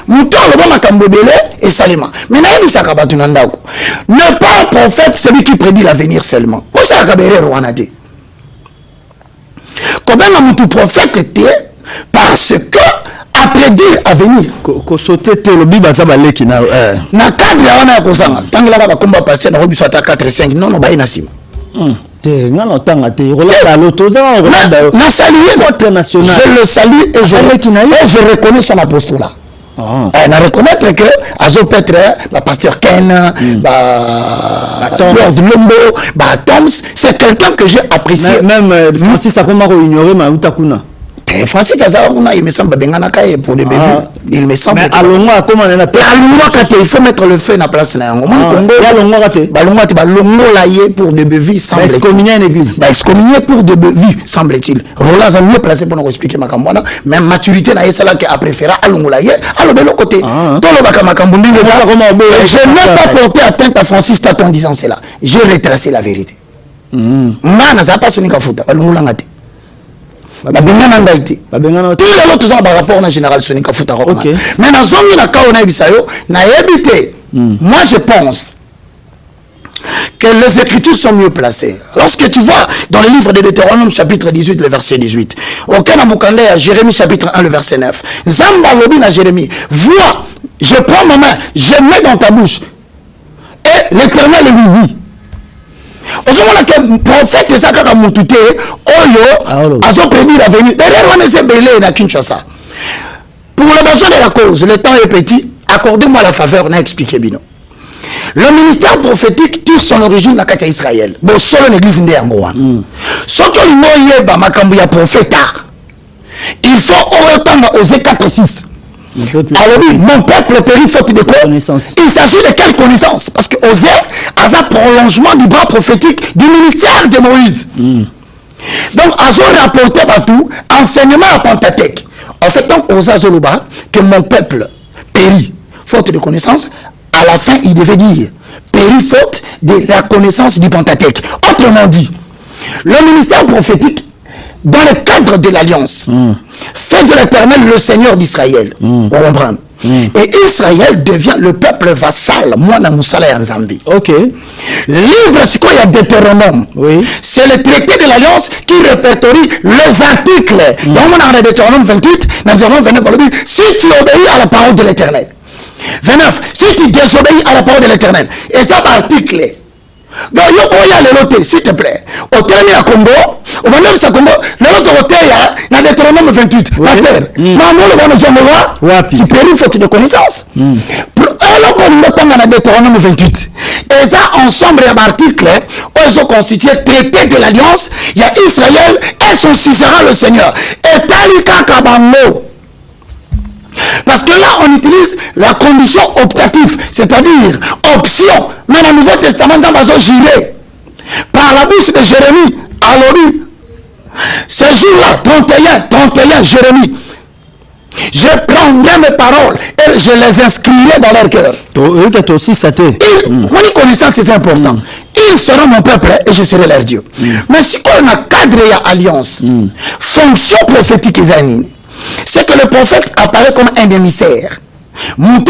mouton le bon makambobele et salima. Mais n'est pas un prophète celui qui prédit l'avenir seulement. Où ça kabere rwanade. Combien un prophète était parce que à prédire à venir. Ko sauter le biba za baleki na na cadre wana ya kozanga. Tangela ba komba passer na robiso ata 4 5 non ba ina sima. Te ngana tanga te Rolanda loto za Rolanda. Na saluer notre national. Je le salue et je reconnais son apostolat. On a reconnaître que Azo Petre, pasteur Ken, Toms, c'est quelqu'un que j'ai apprécié. Même Francis Akomaro ignoré ma utakuna. Francis Tazaruna, il me semble Bengana Kaye pour des bévues. Il me semble. Mais à Longwa, comment on a appelé? À Longwa, il faut mettre le feu dans la place. Il y a Longwa, pour des bévues, semble-t-il. Excommunier une église. Excommunier pour des bévues, semble-t-il. Roland a mieux placé pour nous expliquer ma cambouana. Même maturité, c'est là qui a préféré à Longwa, à l'autre côté. Je n'ai pas porté atteinte à Francis Tato en disant cela. J'ai retracé la vérité. Mana, ça n'a pas sonné qu'à foutre. Longwa l'a dit. Babengana ngaité. Babengana. Tout le monde par rapport au général Sonika Foutaro. Mais dans zone na kaona bisayo na ebité. Moi je pense que les écritures sont mieux placées. Lorsque tu vois dans le livre de Deutéronome chapitre 18 le verset 18. Aucun amokande à Jérémie chapitre 1 le verset 9. Zamba lobi na Jérémie. Vois, je prends ma main, je mets dans ta bouche. Et l'Éternel lui dit. Au moment où le prophète Sakaka Moutouté, Oyo, a son prédit l'avenir. Derrière, on est belé à Kinshasa. Pour le besoin de la cause, le temps est petit. Accordez-moi la faveur, on a expliqué Bino. Le ministère prophétique tire son origine dans la Israël. Bon, solo l'église ndéangoa. Ce que l'on yeba makambuya prophète, il faut autant oser 4-6. Alors oui, mon peuple périt faute de connaissance. Il s'agit de quelle connaissance? Parce que Osée a un prolongement du bras prophétique du ministère de Moïse. Donc, à son rapporté partout, enseignement à Pentateuque. En fait, donc, Osée Zoluba, que mon peuple périt faute de connaissance, à la fin, il devait dire périt faute de la connaissance du Pentateuque. Autrement dit, le ministère prophétique dans le cadre de l'alliance, fait de l'Éternel le Seigneur d'Israël. On comprend. Et Israël devient le peuple vassal. Moana Moussala et Nzambi. Ok. Le livre, c'est quoi? Il y a Deutéronome. Oui. C'est le traité de l'alliance qui répertorie les articles. Donc, on a Deutéronome 28, Deutéronome 29, si tu obéis à la parole de l'Éternel. 29, si tu désobéis à la parole de l'Éternel. Et ça, par article. Donc, il y a le loté, s'il te plaît. Au terme à Congo, au moment où Congo, le loté il y a Deutéronome 28. Pasteur, tu péris faute de connaissance. Alors qu'on nous dans Deutéronome 28. Et ça, ensemble, il y a un article, où ils ont constitué traité de l'alliance. Il y a Israël et son suzerain le Seigneur. Et Talika Kabango. Parce que là, on utilise la condition optative, c'est-à-dire option. Mais dans le Nouveau Testament, nous avons géré par la bouche de Jérémie. Alors, ce jour-là, 31, Jérémie, je prendrai mes paroles et je les inscrirai dans leur cœur. Mon connaissance, c'est important. Ils seront mon peuple et je serai leur Dieu. Mais si on a cadré l'alliance, fonction prophétique, c'est que le prophète apparaît comme un émissaire. Donc,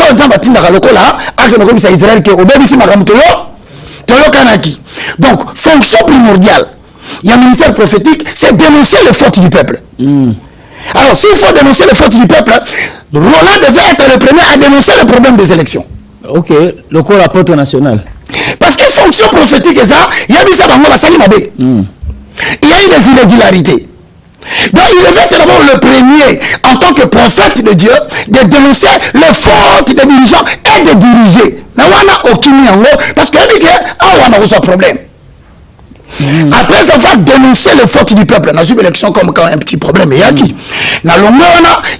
fonction primordiale, il y a un ministère prophétique, c'est dénoncer les fautes du peuple. Alors, s'il faut dénoncer les fautes du peuple, Roland devait être le premier à dénoncer le problème des élections. Ok, le corps apôtre national. Parce que fonction prophétique, il y a eu des irrégularités. Donc il devait être d'abord le premier, en tant que prophète de Dieu, de dénoncer les fautes des dirigeants et de diriger. Mais on n'a aucun parce qu'il y a un problème. Après avoir dénoncé les fautes du peuple, dans une élection comme quand un petit problème, il y a qui?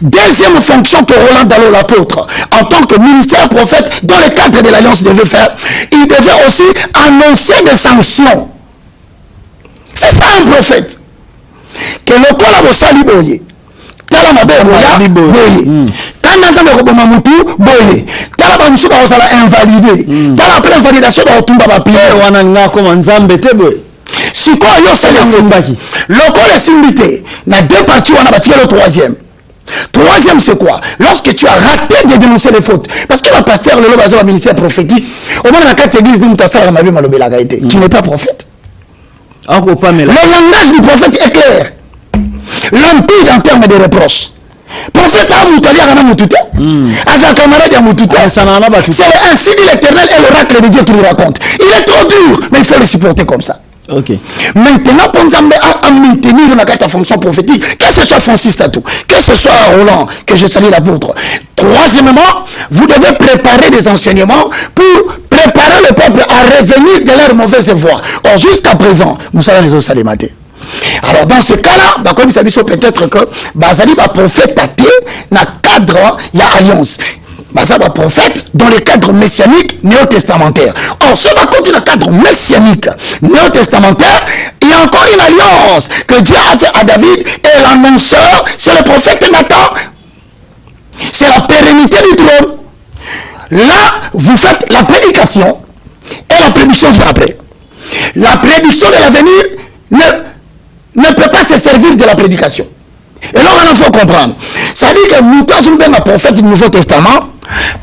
Deuxième fonction que Roland Dalo l'apôtre, en tant que ministère prophète, dans le cadre de l'alliance devait faire, il devait aussi annoncer des sanctions. C'est ça un prophète. Que le corps a sali boye tala mabe boye quand dans le robot mamutu boye tala ba musuka osala invalidé tala après invalidation da otumba ba pied wana nga comme nzambe te boye siko yo sala simbaki le corps est simbité na deux parties on a bâti le troisième. Troisième, c'est quoi? Lorsque tu as raté de dénoncer les fautes. Parce que le pasteur, le bazar ministère prophétique, au moins dans la 4 églises, tu n'es pas prophète. Le langage du prophète est clair. Limpide en termes de reproches. Prophète a moutali à Moutouté. À sa camarade à Moutouté. C'est ainsi dit l'Éternel et l'oracle de Dieu qui nous raconte. Il est trop dur, mais il faut le supporter comme ça. Okay. Maintenant, pour nous à maintenir la fonction prophétique, que ce soit Francis Tatou, que ce soit Roland, que je salue l'apôtre. Troisièmement, vous devez préparer des enseignements pour préparer le peuple à revenir de leur mauvaise voie. Or, jusqu'à présent, nous savons les autres salématés. Alors dans ce cas-là, comme ça dit peut-être que Bazali va prophète athée dans le cadre il y a alliance. Bazali va prophète dans le cadre messianique néo-testamentaire. Or, ce va continuer dans le cadre messianique néo-testamentaire, il y a encore une alliance que Dieu a fait à David et l'annonceur, c'est le prophète Nathan. C'est la pérennité du trône. Là, vous faites la prédication et la prédiction vient après. La prédiction de l'avenir ne peut pas se servir de la prédication. Et là, il faut comprendre. Ça dit que nous sommes un prophète du Nouveau Testament.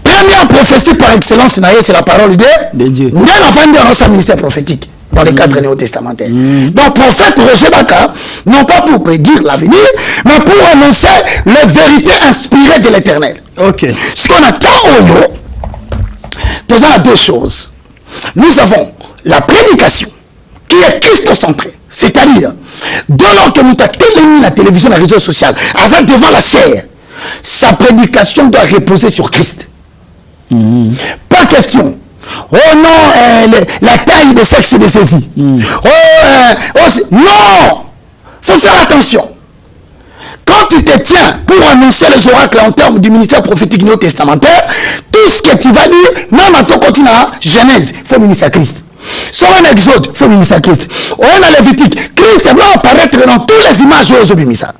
Première prophétie par excellence, c'est la parole de Dieu. Nous avons dans notre ministère prophétique, dans le cadre néo-testamentaire. Donc, prophète Roger Baka, non pas pour prédire l'avenir, mais pour annoncer les vérités inspirées de l'éternel. Ok. Ce qu'on attend au lieu, nous avons deux choses. Nous avons la prédication, qui est christocentrée. C'est-à-dire, dès lors que nous avons la télévision, les réseaux sociaux, devant la chair, sa prédication doit reposer sur Christ. Pas question. Oh non, la taille de sexe de ceci. Non, faut faire attention. Quand tu te tiens pour annoncer les oracles en termes du ministère prophétique néo-testamentaire, tout ce que tu vas dire, même à ton continent, Genèse, il faut ministère Christ. Sur un exode, il faut ministère Christ. On a Lévitique, Christ doit apparaître dans toutes les images aux obémissants.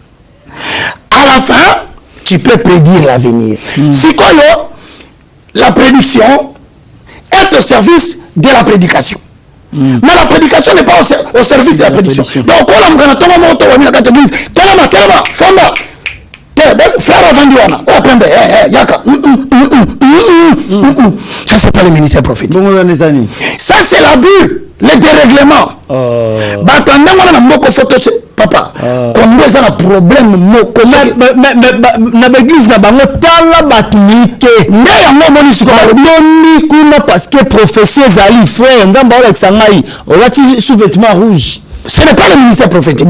À la fin, tu peux prédire l'avenir. C'est quoi la prédiction est au service de la prédication. Mais la prédication n'est pas au service de la prédiction. Donc, on a un ça, c'est pas le ministère prophétique. Ça, c'est l'abus, le dérèglement. Papa, comme nous avons un problème, parce que prophétie Zali, frère, sous-vêtement rouge. Ce n'est pas le ministère prophétique.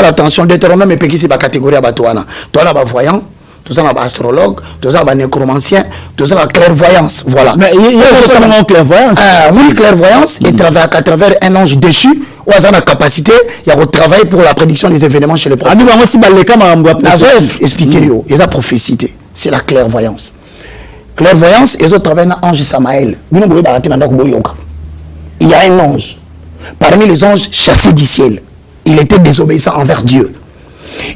Attention, Deutéronome et Pékisi, la catégorie à Batouana. Toi, là, voyant, tous en astrologue, tous en nécromancien, tous en clairvoyance. Voilà. Mais il y a une clairvoyance. Oui, clairvoyance, et à travers un ange déchu, ou à la capacité, il y a travaillé pour la prédiction des événements chez les prophètes. Expliquez, il y a prophétie. C'est la clairvoyance. Clairvoyance, ils ont travaillé dans l'ange Samaël. Il y a un ange. Parmi les anges chassés du ciel, il était désobéissant envers Dieu.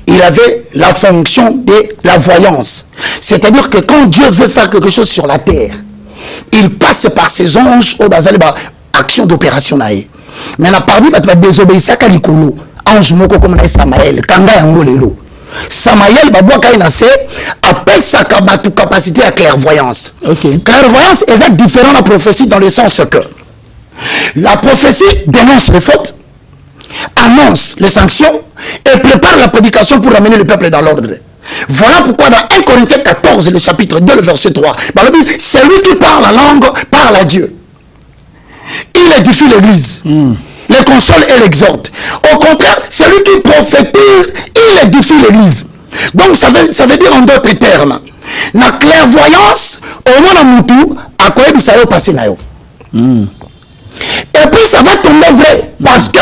Il avait la fonction de la voyance. C'est-à-dire que quand Dieu veut faire quelque chose sur la terre, il passe par ses anges au basal action d'opération. Mais là, parmi les désobéissants, ange moko comme Samaël, Kanga Yangolelo. Samaël appelle sa capacité à clairvoyance. Clairvoyance est différent de la prophétie dans le sens que la prophétie dénonce les fautes, annonce les sanctions et prépare la prédication pour amener le peuple dans l'ordre. Voilà pourquoi dans 1 Corinthiens 14, le chapitre 2, le verset 3, celui qui parle la langue parle à Dieu. Il édifie l'église. Le console et l'exhorte. Au contraire, celui qui prophétise, il édifie l'église. Donc ça veut dire en d'autres termes, la clairvoyance, au moins Moutou, à quoi il s'est passé. Et puis ça va tomber vrai, parce que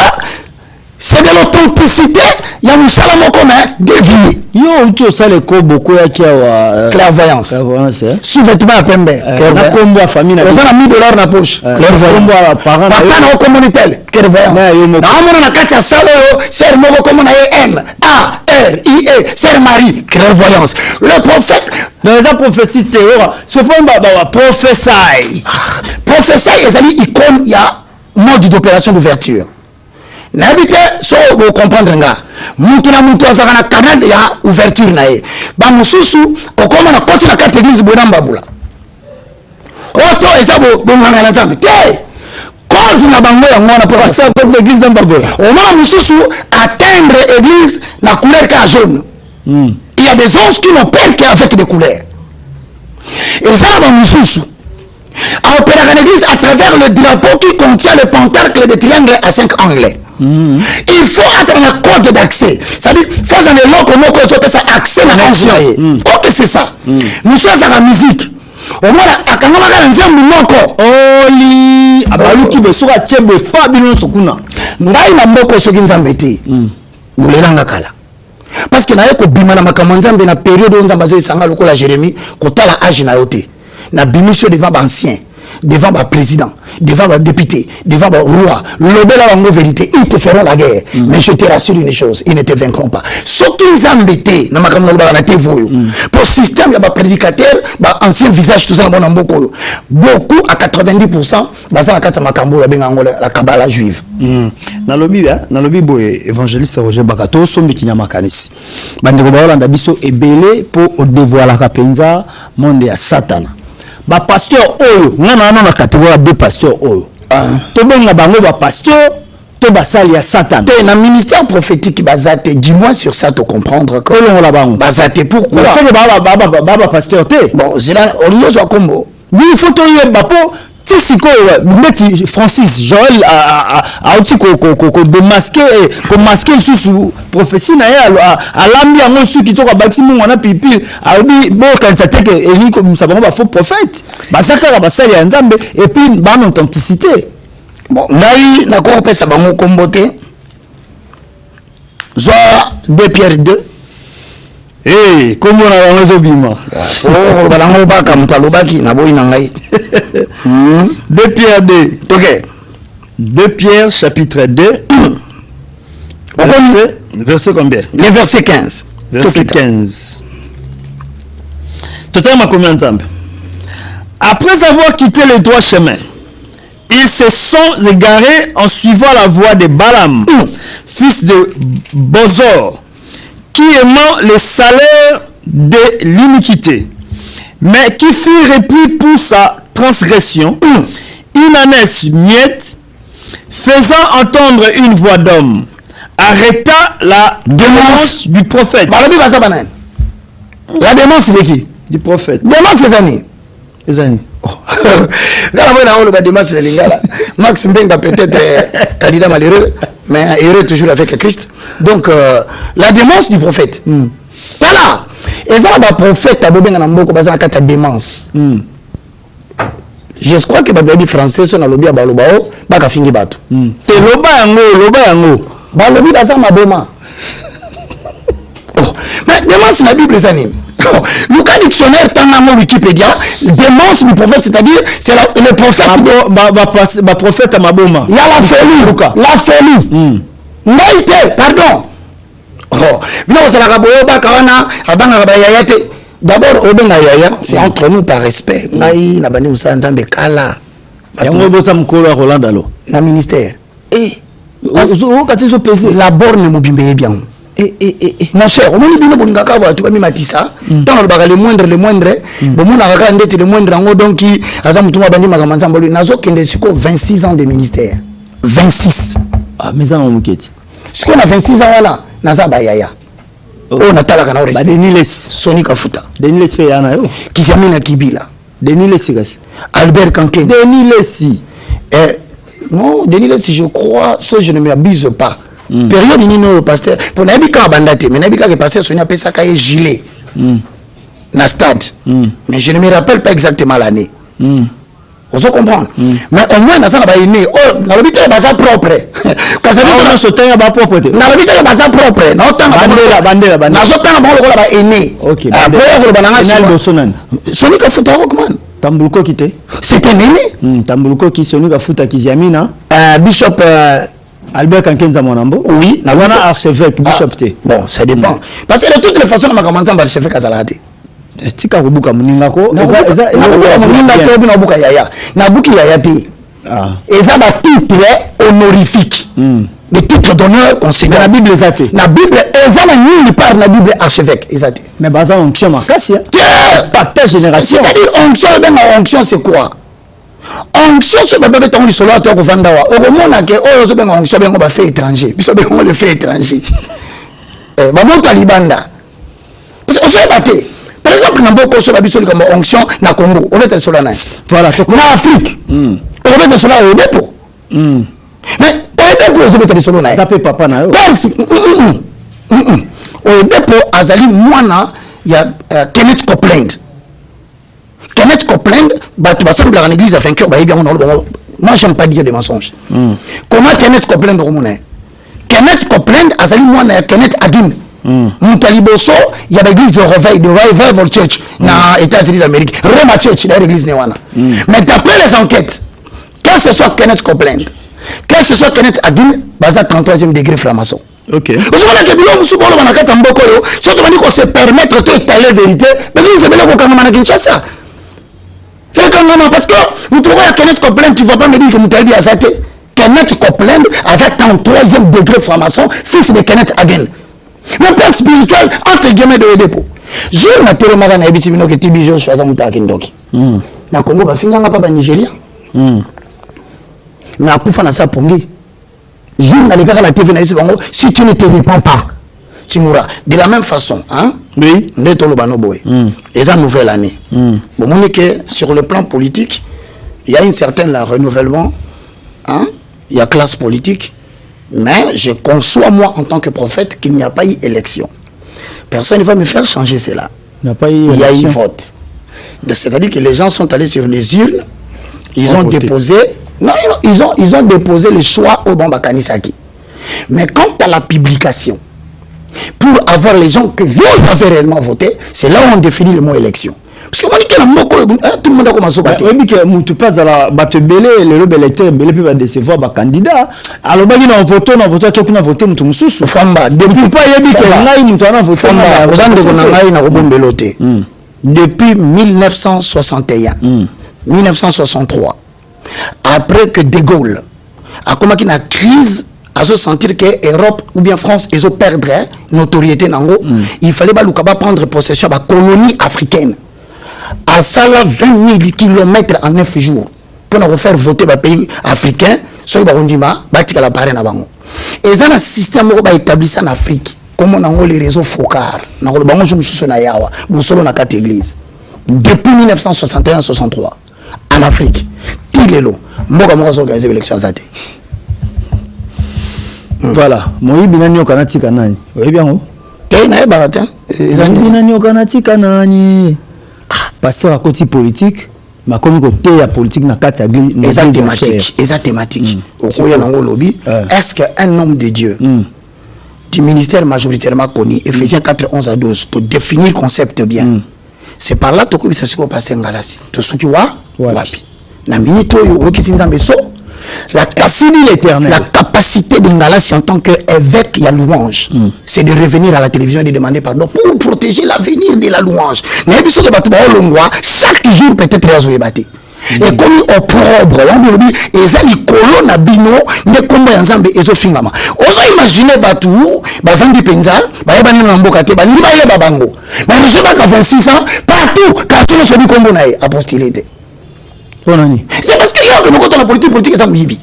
c'est de l'authenticité, il y a un salamon commun dévié. Clairvoyance. Sous-vêtement à Pembe. Clairvoyance. Vous avez mis de l'or dans la poche. Clairvoyance. Papa n'a aucun monitel. Clairvoyance. On a quatre salles, c'est le comme on a M, A, R, I, E, c'est Marie. Clairvoyance. Le prophète. Dans les prophéties théories, ce point va prophétie. Prophétie, il y a mode d'opération d'ouverture. N'habitez so vous comprendre nga mutuna mutu azana canal ya ouverture nae ba mususu okoma na koti na carte église bonamba bula oto ezabo bonganga na zambe te kodi na bango ya ngona pour passer pour l'église d'Ambabula on va mususu atteindre église na couleur ka jaune. Il y a des anges qui n'ont peur qu'avec des couleurs et ça ba mususu à opérer l'église à travers le drapeau qui contient le pentacle de triangle à 5 angles. Il faut avoir un code d'accès. C'est-à-dire, il faut avoir un accès à l'ancien. Ok, c'est ça. Nous sommes à la musique. omona akanga makala nzambe moko oli abaluki besoka chembe pa bino sokuna ngai na mboko soki nzambe te golelanga kala parce que naye kobima na makambo nzambe na période oyo nzambe azoyisanga lokola Jérémie kotala âge na yo te na bimisio devant bancien devant ba président devant ba député devant ba roi lobela bango vérité ils te feront la guerre mais je te rassure une chose ils ne te vaincront pas soki nzambe te na makambo lobaka na te voyo pour système ya ba prédicateur ba ancien visage tout ça na bona mboko oyo beaucoup à 90% baza na kati makambo ya benga ngolo la kabala juive na lobi boye évangéliste Roger Bakato sombi kinyama kanisi bandeko ba Holanda biso ebele po o dévoiler ka penza monde ya satana ba pasteur oyo ngana na catégorie de pasteur oyo to benga bango ba pasteur to basali ya satan te na ministère prophétique bazate dis-moi sur ça te comprendre que olongo la bango bazate pourquoi c'est que baba pasteur te bon zela olingo zo kombo il faut to yeba po tisiko meti Francis Joël a outi ko masquer sous prophétie na ya alambi yango suki to ka bati mungu na pipil abi bo kanisa teke eli ko musabango ba faux prophète basaka ba sali ya nzambe et puis ba authenticité bon ngai na ko pesa bango kombote genre 2 Pierre 2 comment on a raison bima oh balango baka mutalobaki na boyi na ngai 2 Pierre 2 OK 2 Pierre chapitre 2 verset combien le verset 15 verset 15 totalement combien de temps après avoir quitté le droit chemin ils se sont égarés en suivant la voie de Balaam fils de Bosor qui aimant les salaires de l'iniquité, mais qui fut repris pour sa transgression, une ânesse muette, faisant entendre une voix d'homme, arrêta la démence du prophète. La démence de qui? Du prophète. Démence les années. Les années. Max Mbenga peut-être candidat malheureux, mais heureux toujours avec Christ. Donc la démence du prophète. Voilà. Et ça le prophète a besoin d'amboko basé na kata démence. Je crois que babadi français sont na lobi ya balobao baka fingi bato. Te loba yango. Balobi basa maboma. Mais démence na Bible ça nime. Le cas dictionnaire tant Wikipédia, démence du prophète, c'est-à-dire c'est le prophète prophète à Maboma. Il y a la folie, la folie. Naïté, pardon. Oh, non, c'est la raboyo bakawana, abanga rabayayate. D'abord, obenga yaya, c'est entre nous par respect. Naï, na bani musa nzambe kala. Yango bosa mkolo Roland Dalo. Na ministère. La borne mobimbe bien. Mon cher, on dit que tu vas tu vas matissa. Dans le moindre, bon mon arrêt d'être le moindre en haut donc qui a jamais tout abandonné ma gamin sans bolu. Nazo qui est 26 ans de ministère. 26. Ah mais ça on m'inquiète. Ce qu'on a 26 ans là, Naza Bayaya. On a talaka na respect. Deniles Sony Kafuta. Deniles fait yana yo. Kizamina Kibila. Deniles sigas. Albert Kanken. Deniles. Non, Deniles je crois, ça je ne m'abuse pas. Période nino pasteur pour nabika bandate mais nabika que pasteur Sonia pesa kaye gilet na stade mais je ne me rappelle pas exactement l'année on se comprend mais au moins na ça ba aimé oh na l'hôpital baza propre parce que on se tient ba propre na l'hôpital baza propre na otanga bandera na zotanga ba lokola ba aimé OK après on ba nanga sonan Sony Kafuta Rockman Tambuluko kité c'était méné Tambuluko qui Sony Kafuta Kiziamina Bishop Albert Kankenza Monambo. Oui, na wana archevêque bishop té. Bon, ça dépend. Parce que de toutes les façons on a commencé par archevêque Azalate. Tika kubuka muninga ko eza muninga ko bina buka yaya. Na buki yaya té. Eza ba titre honorifique. Le titre d'honneur conséquent. La Bible ezate. La Bible eza na nulle part na Bible archevêque ezate. Mais baza onction makasi. Partage génération. C'est-à-dire onction c'est quoi? Onction sur bébé ton solo à toi au Vandawa. Au moment que oh je ben onction ben on va faire étranger. Biso ben on le fait étranger. Ba mon talibanda. Parce que on s'est battu. Par exemple na boko so ba biso comme onction na Congo. On est sur la nice. Voilà, to na Afrique. On est sur la au dépôt. Mais au dépôt je vais sur la nice. Ça peut papa na yo. Au dépôt azali mwana ya Kenneth Copeland. Kenneth Copeland, tu vas sembler en église à vainqueur, moi j'aime pas dire des mensonges. Comment Kenneth Copeland remonte? Kenneth Copeland a sali moi Kenneth Agin. Moutaliboso, il y a l'église de Reveil, de Revival Church dans les États-Unis d'Amérique. Roma Church dans l'église Newana. Mais d'après les enquêtes, que ce soit Kenneth Copeland, que ce soit Kenneth Agin, basé 33e degré franc-maçon. Ok. Vous savez que Bilo Moussou Bolo Manakata Mboko, surtout qu'on se permettre de étaler la vérité, mais nous avons dit qu'on a Kinshasa. Parce que nous trouvons à Kenneth Copeland, tu ne vas pas me dire que nous avons dit à Zate. Kenneth Copeland a 33e degré franc-maçon, fils de Kenneth Agin. Mon père spirituel, entre guillemets, de dépôt. Je n'ai pas tellement dit que Tibi Jo choisit mon takindoki. Na Congo, ba finga nga papa Nigeria. Mais à Koufa na sa pongi. Je n'ai pas la TV si tu ne te réponds pas, tu mourras. De la même façon, hein? Oui. Et ça nouvelle année. Bon, que sur le plan politique, il y a une certaine renouvellement, hein? Il y a classe politique. Mais je conçois, moi, en tant que prophète, qu'il n'y a pas eu élection. Personne ne va me faire changer cela. Il y a eu vote. C'est-à-dire que les gens sont allés sur les urnes, ils ont déposé... Non, ils ont déposé le choix au Bamba Kanisaki. Mais quant à la publication, pour avoir les gens que vous avez réellement voté, c'est là où on définit le mot élection. Parce que tout le monde a commencé à voter. Oui, mais tu passes à la batte-belé, le lobby électeur, belé peut décevoir le candidat. Alors, on a voté, quelqu'un a voté, nous sommes Famba. Depuis pas, il y a dit que là, on a voté. Depuis 1961, 1963, après que De Gaulle a commencé une crise, à se sentir que l'Europe ou bien France, ils ont perdu notoriété, il fallait prendre possession de la colonie africaine. À ça, 20 000 km en 9 jours pour nous faire voter le pays africain, soit Barondima, Batika la Paré Nabango. Et ça, un système qui est établi en Afrique, comme on a les réseaux Fokar, on a les Yawa, on a 4 églises. Depuis 1961-63, en Afrique, Tilelo, moi, j'ai organisé l'élection à Zate. Voilà, moi, binani okanati kanani. Oui bien oh. Tena barata. Binani okanati kanani. Pasteur à côté politique, ma comme côté la politique na kati église. Eza thématique, eza thématique. Au koya nango lobby, est-ce qu'un homme de Dieu du ministère majoritairement connu, Ephésiens 4:11 à 12, pour définir le concept bien. C'est par là que tu peux passer passer ngalasi. To soki wa wapi. Na minute oyo okisinza mbeso. La capacité de Ngalassi en tant qu'évêque, il y a louange. C'est de revenir à la télévision et de demander pardon pour protéger l'avenir de la louange. Mais chaque jour peut-être résoudre. Et comme au propre, et ça les colonnes bino, mais comme ensemble et so fingama. Oso imaginer batou, ba vandi penza, ba yebani na mboka te, ba ni ba yeba bango. Mais je pas qu'à 26 ans, partout, quand tu ne sais pas comment naï apostolité. C'est parce que nous avons la politique est mouibi.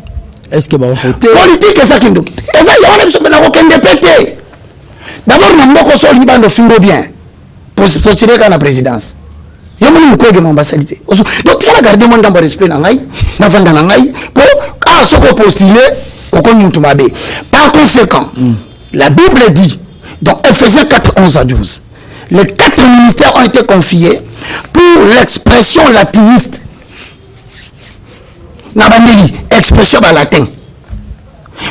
Est-ce que vous votez politique est ça qui nous et ça il y a même aucun député. D'abord nous avons sur Liban de fingo bien pour postuler à la présidence. Il y a même quoi que mon ambassadité. Donc tu vas garder mon dans respect na ngai, na vanda na ngai pour ce qu'on postuler au compte mabé. Par conséquent, la Bible dit dans Ephésiens 4:11 à 12, les 4 ministères ont été confiés pour l'expression latiniste. Nabandeli, expression en latin.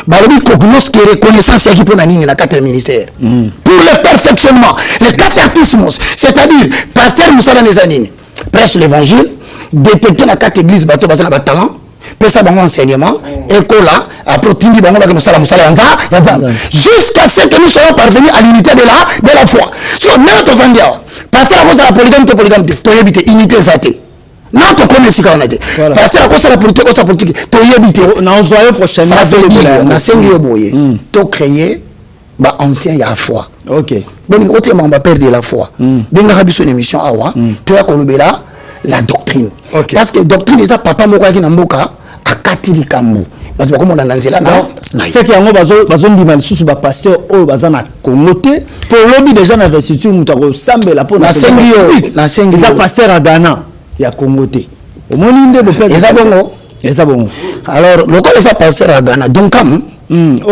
Balobi cognos qui reconnaissance qui pour nani na 4 ministères. Pour le perfectionnement, les catéchismos, c'est-à-dire pasteur Moussa les années, prêche l'évangile, détecter la 4 églises bateau basé na talent, pesa bango enseignement, écola, après tindi bango la Moussa jusqu'à ce que nous soyons parvenus à l'unité de la foi. Sur notre vendia, pasteur à cause de la polygame, to habiter unité zate. Non, tu connais ce qu'on a dit. Parce que la cause de la politique, tu y habites. Ça veut dire, on a 5 ans, tu créé, ancien, il y a la foi. Ok. Donc, autrement, on va perdre la foi. Bien, on a une émission, tu as connu la doctrine. Parce que la doctrine, c'est papa, moi, qui n'a pas à Katili Kambo. Parce que comme on a lancé là, c'est qu'il y a un dimanche sur le pasteur au bazar Congo pour lobby déjà dans l'investiture, nous avons sambe la peau. C'est pasteur à Ghana. Il y a Congo. Alors, le cas est passé à Ghana. Donc, je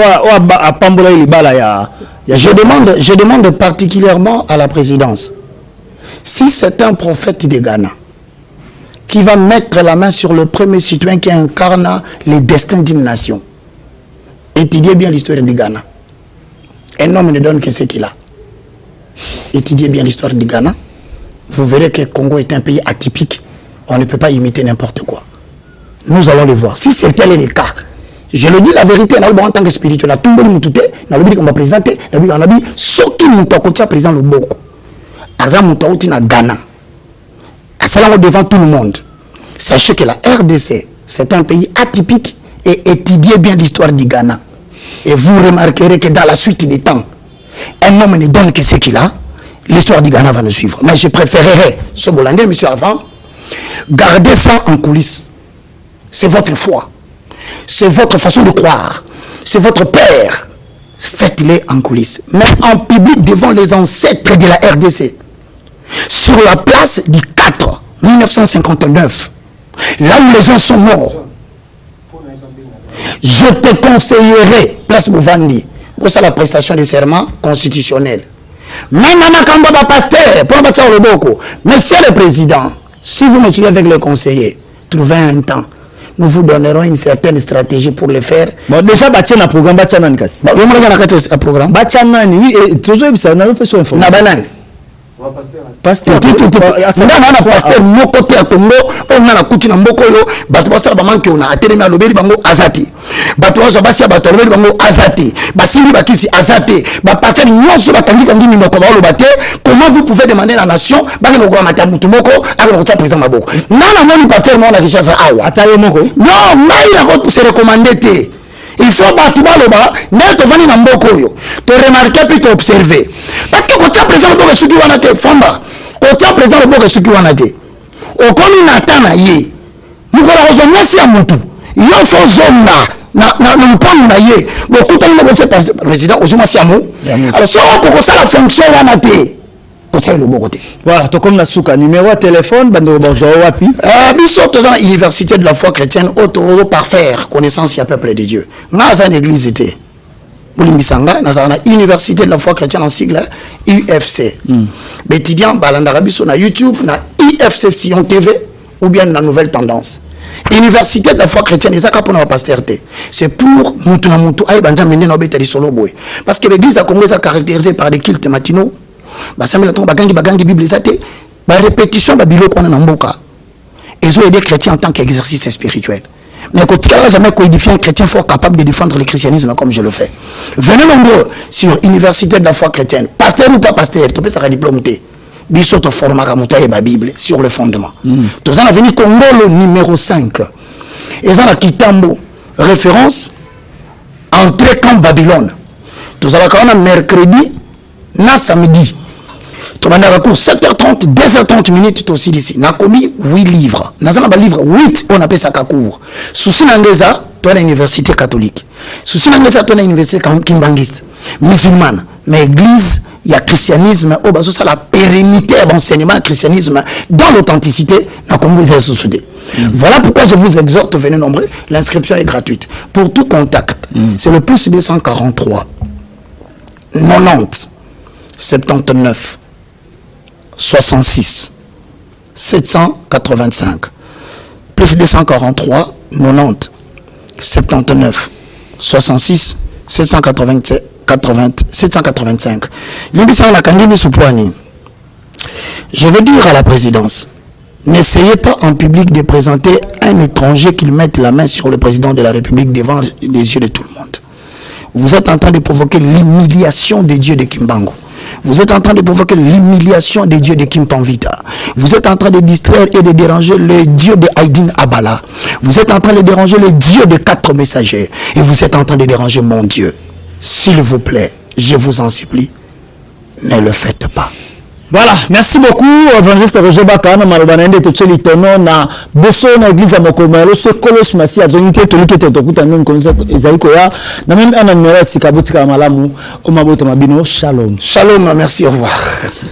demande particulièrement à la présidence, si c'est un prophète de Ghana, qui va mettre la main sur le premier citoyen qui incarne les destins d'une nation. Étudiez bien l'histoire du Ghana. Un homme ne donne que ce qu'il a. Étudiez bien l'histoire du Ghana. Vous verrez que le Congo est un pays atypique. On ne peut pas imiter n'importe quoi. Nous allons le voir. Si c'est tel est le cas, je le dis la vérité, en tant que spirituel, tout le monde a dit qu'on va présenter, on a dit, ce qui nous a président le Boko, Azam Moutaouti na Ghana, à devant tout le monde. Sachez que la RDC, c'est un pays atypique et étudiez bien l'histoire du Ghana. Et vous remarquerez que dans la suite des temps, un homme ne donne que ce qu'il a, l'histoire du Ghana va nous suivre. Mais je préférerais, ce Bolandais, monsieur avant, garder ça en coulisses. C'est votre foi. C'est votre façon de croire. C'est votre père. Faites-les en coulisses. Mais en public devant les ancêtres de la RDC. Sur la place du 4 1959. Là où les gens sont morts. Je te conseillerais, place Bouvandi, pour ça la prestation des serments constitutionnels. Même Kamba pasteur, pour le Boko. Monsieur le Président, si vous me suivez avec le conseiller, trouvez un temps. Nous vous donnerons une certaine stratégie pour le faire. Bon, déjà, bâtir un programme, bâtir un casse. Vous avez un programme. Bâtir un, oui, et toujours, ça n'a pas fait son information. Pasteur, pasteur, mon côté à Congo, on a la coutume en Bokoyo, Batouassa Bamanke, on a atterri à l'Obéli Bango Azati. Batouassa Bassia Batorobéli Bango Azati. Basili Bakisi Azati. Pasteur, non, sur la Tangi Tangi Mimoko, comment vous pouvez demander à la nation, Bakino Matamutumoko, avec votre président Maboko. Non, non, pasteur, non, la richesse à Awa. Ataye Moko. Non, mais il a se recommander. Il faut battre le bas, mais tu vas dans Mbokoyo. Tu remarques puis tu observes. Parce que quand tu as présent le bois, ce qui va te famba. Quand tu as présent le bois, ce qui va te. Au comme il n'attend pas, nous allons aussi à mon tour. Il y a une zone là. Nous prenons la yé. Beaucoup de gens vont se président aux gens siamo. Alors, si on peut ça la fonction là, le bon côté. Voilà, tu comme la souka numéro de téléphone, bando bonjour wapi. Biso tous à l'université de la foi chrétienne autour parfaire connaissance ya peuple de Dieu. Dans une église était. Boulimbisanga, dans une université de la foi chrétienne en sigle UFC. Étudiants balandara biso na YouTube na IFC Sion TV ou bien la nouvelle tendance. Université de la foi chrétienne, c'est pour parce que l'église a Congo est caractérisée par des cultes matinaux. Bible répétition et ils ont aidé les chrétiens en tant qu'exercice spirituel. Mais quand tu n'as jamais codifié un chrétien fort capable de défendre le christianisme comme je le fais. Venez nombreux sur l'université de la foi chrétienne, pasteur ou pas pasteur, tu peux faire un diplôme. Bisoto format et la Bible sur le fondement. Tous en venu Congo le numéro 5. Et ça la Kitambo référence entrée camp Babylone. Tous en mercredi na samedi. Tu vas dans 7h30, 2h30 minutes aussi d'ici. Na commis 8 livres. Na zana ba livre 8 on appelle ça kakour. Souci nangeza toi l'université catholique. Souci nangeza toi l'université kimbangiste. Musulmane, mais église il y a christianisme au bas ça la pérennité de l'enseignement christianisme dans l'authenticité dans Congo Voilà pourquoi je vous exhorte, venez nombreux, l'inscription est gratuite pour tout contact. C'est le plus 243 90 79 66 785 plus 243 90 79 66 785 785. Je veux dire à la présidence, n'essayez pas en public de présenter un étranger qui mette la main sur le président de la République devant les yeux de tout le monde. Vous êtes en train de provoquer l'humiliation des dieux de Kimbango. Vous êtes en train de provoquer l'humiliation des dieux de Kimpanvita. Vous êtes en train de distraire et de déranger les dieux de Haïdine Abala. Vous êtes en train de déranger les dieux de 4 messagers. Et vous êtes en train de déranger mon Dieu. S'il vous plaît, je vous en supplie, ne le faites pas. Voilà, merci beaucoup, évangéliste Roger Bakana, Malobanende, Tocheli Tono, na Bosso, na église à Mokomelo, ce colosse massi, à Zonité, Tolike, Tokuta, même comme ça, Ezaïkoya, na même un numéro, Sikabutika Malamu, Omabote Mabino, Shalom. Shalom, merci, au revoir. Merci.